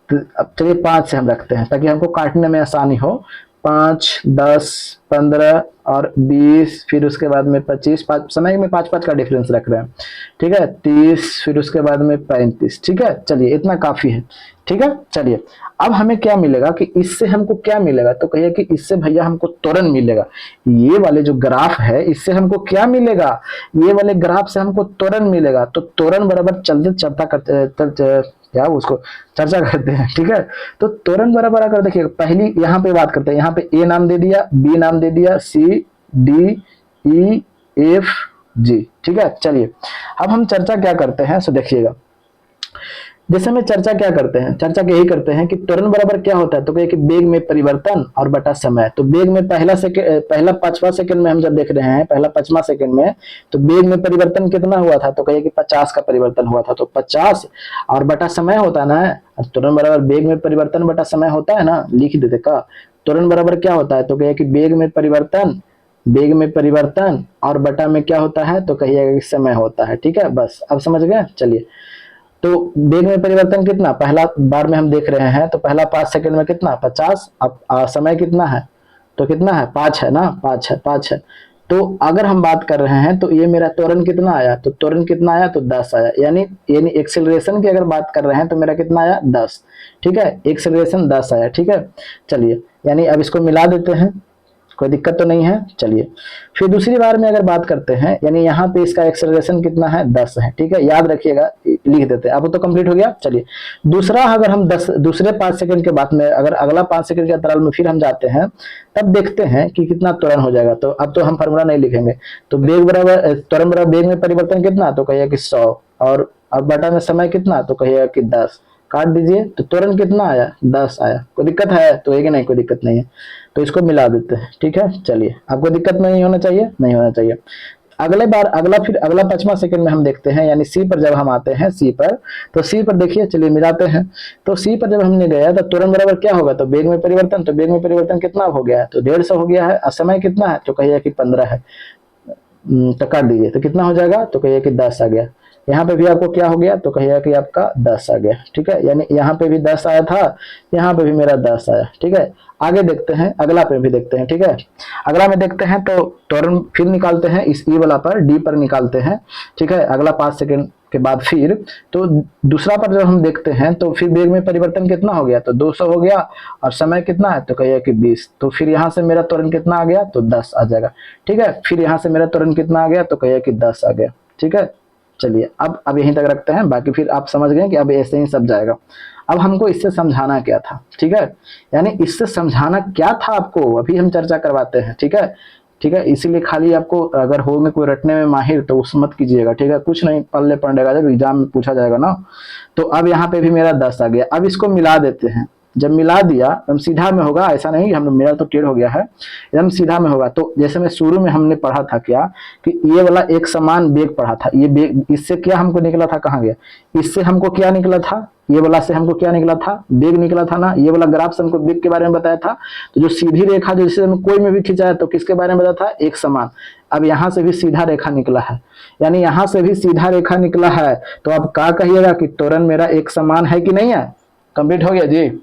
तो अब चलिए 5 से हम रखते हैं ताकि हमको काटने में आसानी हो। 5, 10, 15 और 20, फिर उसके बाद में 25, समय में 5-5 का डिफरेंस रख रहे हैं, ठीक है, 30, फिर उसके बाद में 35, ठीक है। चलिए इतना काफी है, ठीक है। चलिए अब हमें क्या मिलेगा कि इससे हमको क्या मिलेगा, तो कहिए कि इससे भैया हमको त्वरण मिलेगा। ये वाले जो ग्राफ है इससे हमको क्या मिलेगा, ये वाले ग्राफ से हमको त्वरण मिलेगा। तो त्वरण बराबर चलते चलता करते क्या उसको चर्चा करते हैं, ठीक है। तो त्वरण बराबर अगर देखिए पहली यहाँ पे बात करते हैं, यहाँ पे ए नाम दे दिया, बी नाम दे दिया, C D E F G, ठीक है। चलिए अब हम चर्चा क्या करते हैं, सो देखिएगा जैसे में चर्चा क्या करते हैं, चर्चा यही करते हैं कि त्वरण बराबर क्या होता है, तो कहिए कि वेग में परिवर्तन और बटा समय। तो वेग में पहला 5वां सेकंड में हम जब देख रहे हैं, पहला 5वां सेकंड में, तो वेग में परिवर्तन कितना हुआ था, तो कहिए कि 50 का परिवर्तन हुआ था। तो 50 और बटा समय होता है ना, त्वरण बराबर वेग में परिवर्तन बटा समय होता है ना, लिख देते का। त्वरण बराबर क्या होता है, तो कहिए कि वेग में परिवर्तन और बटा में क्या होता है, तो कहिएगा कि समय होता है, ठीक है। बस अब समझ गए। चलिए तो वेग में परिवर्तन कितना, पहला बार में हम देख रहे हैं तो पहला 5 सेकंड में कितना 50, अब समय कितना है, तो कितना है 5 है ना, 5 है। तो अगर हम बात कर रहे हैं तो ये मेरा त्वरण कितना आया, तो त्वरण कितना आया, तो 10 आया। यानी एक्सेलरेशन की अगर बात कर रहे हैं तो मेरा कितना आया 10, ठीक है। एक्सेलरेशन 10 आया, ठीक है। चलिए यानी अब इसको मिला देते हैं, कोई दिक्कत तो नहीं है। चलिए फिर दूसरी बार में अगर बात करते हैं, यानी यहाँ पे इसका एक्सेलरेशन कितना है 10 है, ठीक है। याद रखिएगा, लिख देते हैं। अब तो कंप्लीट हो गया। चलिए दूसरा, अगर हम दूसरे 5 सेकंड के बाद में अगर अगला 5 सेकंड के अंतराल में फिर हम जाते हैं, तब देखते हैं कि कितना त्वरण हो जाएगा। तो अब तो हम फॉर्मूला नहीं लिखेंगे। तो वेग बराबर त्वरण बराबर वेग में परिवर्तन कितना, तो कहिए कि 100 और अब बटा में समय कितना, तो कहिएगा कि 10, काट दीजिए। तो त्वरण कितना आया 10 आया। कोई दिक्कत है तो है कि नहीं, कोई दिक्कत नहीं है। तो इसको मिला देते हैं, ठीक है। चलिए आपको दिक्कत नहीं होना चाहिए, नहीं होना चाहिए। अगला 5वां सेकंड में हम देखते हैं, यानी सी पर जब हम आते हैं, सी पर, तो सी पर देखिए, चलिए मिलाते हैं। तो सी पर जब हमने गया तो त्वरण बराबर क्या होगा, तो वेग में परिवर्तन, तो वेग में परिवर्तन कितना हो गया है, तो 150 हो गया है। समय कितना है, तो कहिए कि 15 है। तो काट दीजिए, तो कितना हो जाएगा, तो कहिए कि 10 आ गया। यहाँ पे भी आपको क्या हो गया, तो कहिए कि आपका 10 आ गया, ठीक है। यानी यहाँ पे भी 10 आया था, यहाँ पे भी मेरा 10 आया, ठीक है। आगे देखते हैं, अगला पे भी देखते हैं, ठीक है। अगला में देखते हैं तो त्वरण फिर निकालते हैं, इस ई वाला पर डी पर निकालते हैं, ठीक है। अगला 5 सेकंड के बाद फिर तो दूसरा पर जब हम देखते हैं तो फिर वेग में परिवर्तन कितना हो गया, तो 200 हो गया। और समय कितना है, तो कहिए कि 20। तो फिर यहाँ से मेरा त्वरण कितना आ गया, तो 10 आ जाएगा, ठीक है। फिर यहाँ से मेरा त्वरण कितना आ गया, तो कहिए कि 10 आ गया, ठीक है। चलिए अब यहीं तक रखते हैं, बाकी फिर आप समझ गए कि अब ऐसे ही सब जाएगा। अब हमको इससे समझाना क्या था, ठीक है। यानी इससे समझाना क्या था आपको, अभी हम चर्चा करवाते हैं, ठीक है, ठीक है। इसीलिए खाली आपको अगर हो में कोई रटने में माहिर तो उस मत कीजिएगा, ठीक है। कुछ नहीं पल्ले पड़ेगा, जब एग्जाम में पूछा जाएगा ना। तो अब यहाँ पे भी मेरा 10 आ गया। अब इसको मिला देते हैं। जब मिला दिया एकदम सीधा में होगा, ऐसा नहीं हम मेरा तो टेढ़ हो गया है, एकदम सीधा में होगा। तो जैसे मैं शुरू में हमने पढ़ा था क्या, कि ये वाला एक समान वेग पढ़ा था, ये वेग, इससे क्या हमको निकला था, कहाँ गया, इससे हमको क्या निकला था, ये वाला से हमको क्या निकला था, वेग निकला था ना। ये वाला ग्राफ से हमको वेग के बारे में बताया था। तो जो सीधी रेखा जैसे कोई में भी खींचा है तो किसके बारे में बताया था, एक समान। अब यहाँ से भी सीधा रेखा निकला है, यानी यहाँ से भी सीधा रेखा निकला है। तो अब क्या कहिएगा कि त्वरण मेरा एक समान है कि नहीं है। कंप्लीट हो गया जी,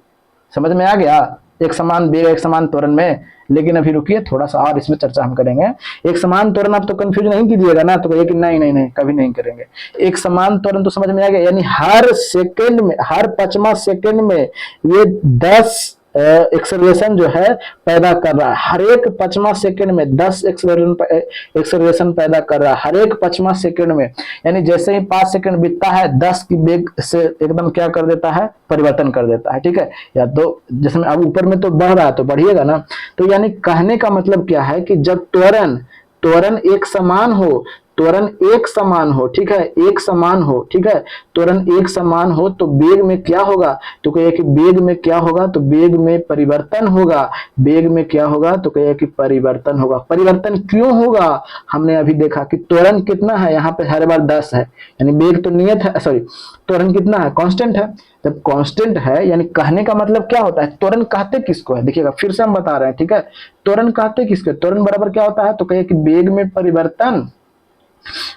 समझ में आ गया, एक समान वेग एक समान त्वरण में। लेकिन अभी रुकिए, थोड़ा सा और इसमें चर्चा हम करेंगे। एक समान त्वरण आप तो कंफ्यूज नहीं कीजिएगा ना, तो कहिए कि नहीं नहीं नहीं कभी नहीं करेंगे। एक समान त्वरण तो समझ में आ गया, यानी हर सेकंड में, हर 5वां सेकंड में ये 10 एक्सेलरेशन जो है पैदा कर रहा है। हर एक 5वां सेकंड में 10 एक्सेलरेशन पैदा कर रहा है, हर एक 5वां सेकंड में। यानी जैसे ही 5 सेकंड बीतता है 10 की वेग से एकदम क्या कर देता है, परिवर्तन कर देता है, ठीक है। या तो जैसे अब ऊपर में तो बढ़ रहा है तो बढ़िएगा ना। तो यानी कहने का मतलब क्या है कि जब त्वरण एक समान हो, त्वरण एक समान हो, ठीक है, एक समान हो, ठीक है, त्वरण एक समान हो तो वेग में क्या होगा, तो कहिए कि वेग में क्या होगा, तो वेग में परिवर्तन होगा। वेग में क्या होगा, तो कहिए कि परिवर्तन होगा। परिवर्तन क्यों होगा, हमने अभी देखा कि त्वरण कितना है, यहाँ पे हर बार 10 है, यानी वेग तो नियत है, सॉरी त्वरण कितना है, कांस्टेंट है। जब कांस्टेंट है यानी कहने का मतलब क्या होता है, त्वरण कहते किसको है, देखिएगा फिर से हम बता रहे हैं, ठीक है। त्वरण कहते किसको, त्वरण बराबर क्या होता है, तो कहिए कि वेग में परिवर्तन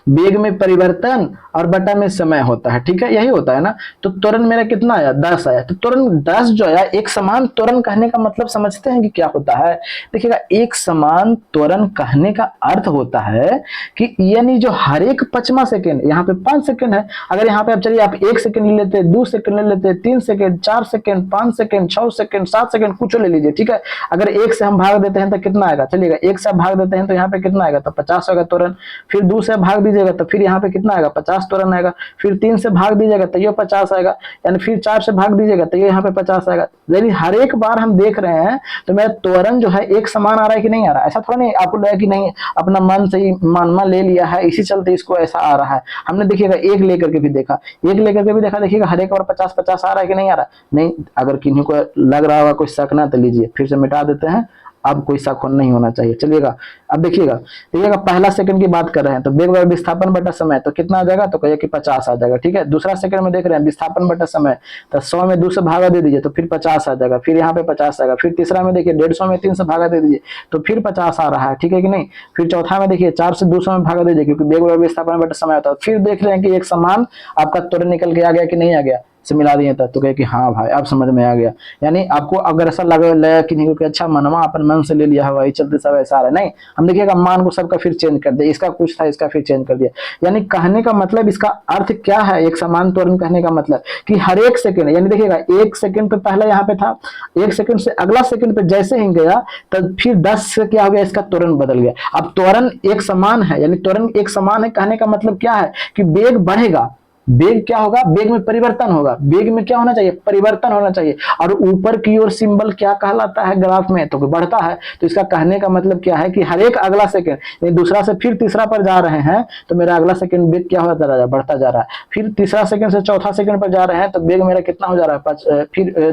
वेग में परिवर्तन और बटा में समय होता है, ठीक है, यही होता है ना। तो त्वरण मेरा कितना आया, 10 आया। तो त्वरण 10 जो आया, एक समान त्वरण कहने का मतलब समझते हैं कि क्या होता है। देखिएगा, एक समान त्वरण कहने का अर्थ होता है कि यानी जो हर एक 5वां सेकेंड, यहाँ पे 5 सेकेंड है, अगर यहाँ पे आप चलिए आप 1 सेकेंड ले लेते, 2 सेकेंड ले लेते, 3 second, 4 second, 5 second, 6 second, 7 second, कुछ ले लीजिए, ठीक है। अगर 1 से हम भाग देते हैं तो कितना आएगा, चलिएगा 1 से भाग देते हैं तो यहाँ पे कितना आएगा, तो 50 होगा त्वरण। फिर 2 से भाग दीजिएगा तो फिर यहाँ पे कितना आएगा, 50 त्वरण आएगा। फिर 3 से भाग दीजिएगा तो ये 50 आएगा, यानी फिर 4 से भाग दीजिएगा तो ये यहाँ पे 50 आएगा। यानी हर एक बार हम देख रहे हैं तो मेरा त्वरण जो है एक समान आ रहा है कि नहीं आ रहा है। ऐसा थोड़ा नहीं आपको लगा कि नहीं अपना मन से ही मानमा ले लिया है इसी चलते इसको ऐसा आ रहा है। हमने देखिएगा एक लेकर के भी देखा, एक लेकर के भी देखा, देखिएगा हर एक बार 50-50 आ रहा है कि नहीं आ रहा है। नहीं, अगर किन्हीं को लग रहा होगा कोई शक ना, तो लीजिए फिर से मिटा देते हैं, अब कोई शक नहीं होना चाहिए। चलिएगा अब देखिएगा, पहला सेकंड की बात कर रहे हैं तो वेग बराबर विस्थापन बटा समय, तो कितना आ जाएगा, तो कहिए कि 50 आ जाएगा, ठीक है। दूसरा सेकंड में देख रहे हैं विस्थापन बटा समय, तो 100 में 2 से भागा दे दीजिए तो फिर 50 आ जाएगा, फिर यहाँ पे 50 आएगा। फिर तीसरा में देखिए 150 में 3 से भागा दे दीजिए तो फिर 50 आ रहा है, ठीक है कि नहीं। फिर चौथा में देखिए 4 से 200 में भागा दीजिए क्योंकि वेग बराबर विस्थापन बटा समय होता है। फिर देख रहे हैं कि एक समान आपका त्वरण निकल के आ गया कि नहीं आ गया, से मिला दिए तब, तो कहे कि हाँ भाई अब समझ में आ गया। यानी आपको अगर ऐसा लगा कि नहीं कि अच्छा मनवा अपन मन से ले लिया है वही चलते सब ऐसा आ रहा है, नहीं, हम देखिएगा मान को सबका फिर चेंज कर दिया, इसका कुछ था इसका फिर चेंज कर दिया। यानी कहने का मतलब इसका अर्थ क्या है, एक समान त्वरण कहने का मतलब कि हर एक सेकंड, यानी देखिएगा 1 सेकंड पे पहला यहाँ पे था, 1 सेकंड से अगला सेकंड पे जैसे ही गया तब फिर 10 से क्या हो गया, इसका त्वरण बदल गया। अब त्वरण एक समान है, यानी त्वरण एक समान है कहने का मतलब क्या है कि वेग बढ़ेगा, वेग क्या होगा, वेग में परिवर्तन होगा, वेग में क्या होना चाहिए, परिवर्तन होना चाहिए। और ऊपर की ओर सिंबल क्या कहलाता है ग्राफ में, तो बढ़ता है। तो इसका कहने का मतलब क्या है कि हर एक अगला सेकंड दूसरा से फिर तीसरा पर जा रहे हैं तो मेरा अगला सेकंड वेग क्या होता जा रहा है, बढ़ता जा रहा है। फिर तीसरा सेकंड से चौथा सेकंड पर जा रहे हैं तो वेग मेरा कितना हो जा रहा है, फिर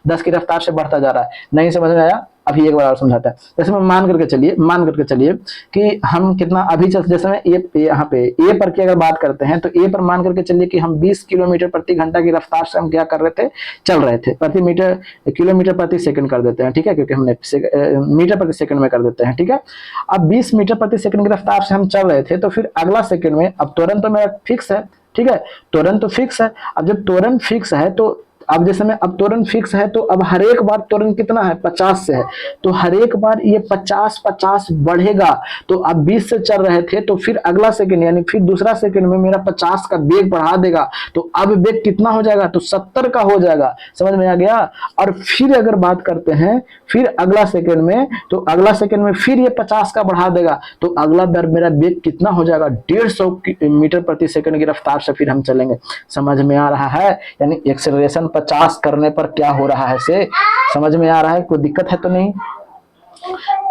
10 की रफ्तार से बढ़ता जा रहा है। नहीं समझ में आया, अभी एक बार और समझाता है। जैसे मैं मान करके चलिए कि हम कितना अभी जैसे मैं यहाँ पे ए पर की अगर बात करते हैं तो ए पर मान करके चलिए कि हम 20 किलोमीटर प्रति घंटा की रफ्तार से हम क्या कर रहे थे, चल रहे थे। किलोमीटर प्रति सेकंड कर देते हैं, ठीक है, क्योंकि हमने मीटर प्रति सेकंड में कर देते हैं, ठीक है। अब 20 मीटर प्रति सेकंड की रफ्तार से हम चल रहे थे तो फिर अगला सेकंड में, अब त्वरण तो मेरा फिक्स है, ठीक है, त्वरण तो फिक्स है। अब जब त्वरण फिक्स है तो अब जैसे में अब त्वरण फिक्स है तो अब हर एक बार त्वरण कितना है, 50 से है, तो हर एक बार ये 50 बढ़ेगा। तो अब 20 से चल रहे थे तो फिर अगला सेकंड यानी फिर दूसरा सेकंड में मेरा 50 का वेग बढ़ा देगा, तो अब वेग कितना हो जाएगा, तो 70 का हो जाएगा। समझ में आ गया। और फिर अगर बात करते हैं फिर अगला सेकंड में, तो अगला सेकंड में फिर ये 50 का बढ़ा देगा, तो अगला बार मेरा वेग कितना हो जाएगा, 150 मीटर प्रति सेकंड की रफ्तार से फिर हम चलेंगे। समझ में आ रहा है, यानी एक्सेलरेशन 50 करने पर क्या हो रहा है से समझ में आ रहा है, कोई दिक्कत है तो नहीं।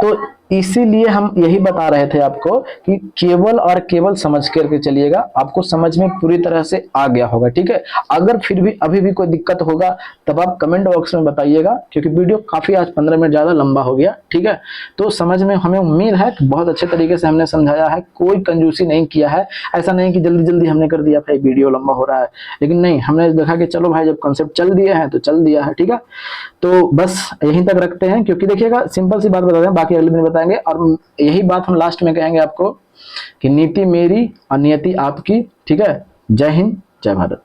तो इसीलिए हम यही बता रहे थे आपको कि केवल और केवल समझ करके चलिएगा, आपको समझ में पूरी तरह से आ गया होगा, ठीक है। अगर फिर भी अभी भी कोई दिक्कत होगा तब आप कमेंट बॉक्स में बताइएगा, क्योंकि वीडियो काफी आज 15 मिनट ज्यादा लंबा हो गया, ठीक है। तो समझ में हमें उम्मीद है कि बहुत अच्छे तरीके से हमने समझाया है, कोई कंजूसी नहीं किया है। ऐसा नहीं कि जल्दी जल्दी हमने कर दिया भाई वीडियो लंबा हो रहा है, लेकिन नहीं, हमने देखा कि चलो भाई जब कॉन्सेप्ट चल दिए हैं तो चल दिया है, ठीक है। तो बस यहीं तक रखते हैं, क्योंकि देखिएगा सिंपल सी बात बता दें, बाकी अगले दिन बताएंगे। और यही बात हम लास्ट में कहेंगे आपको कि नीति मेरी और नियति आपकी, ठीक है। जय हिंद, जय भारत।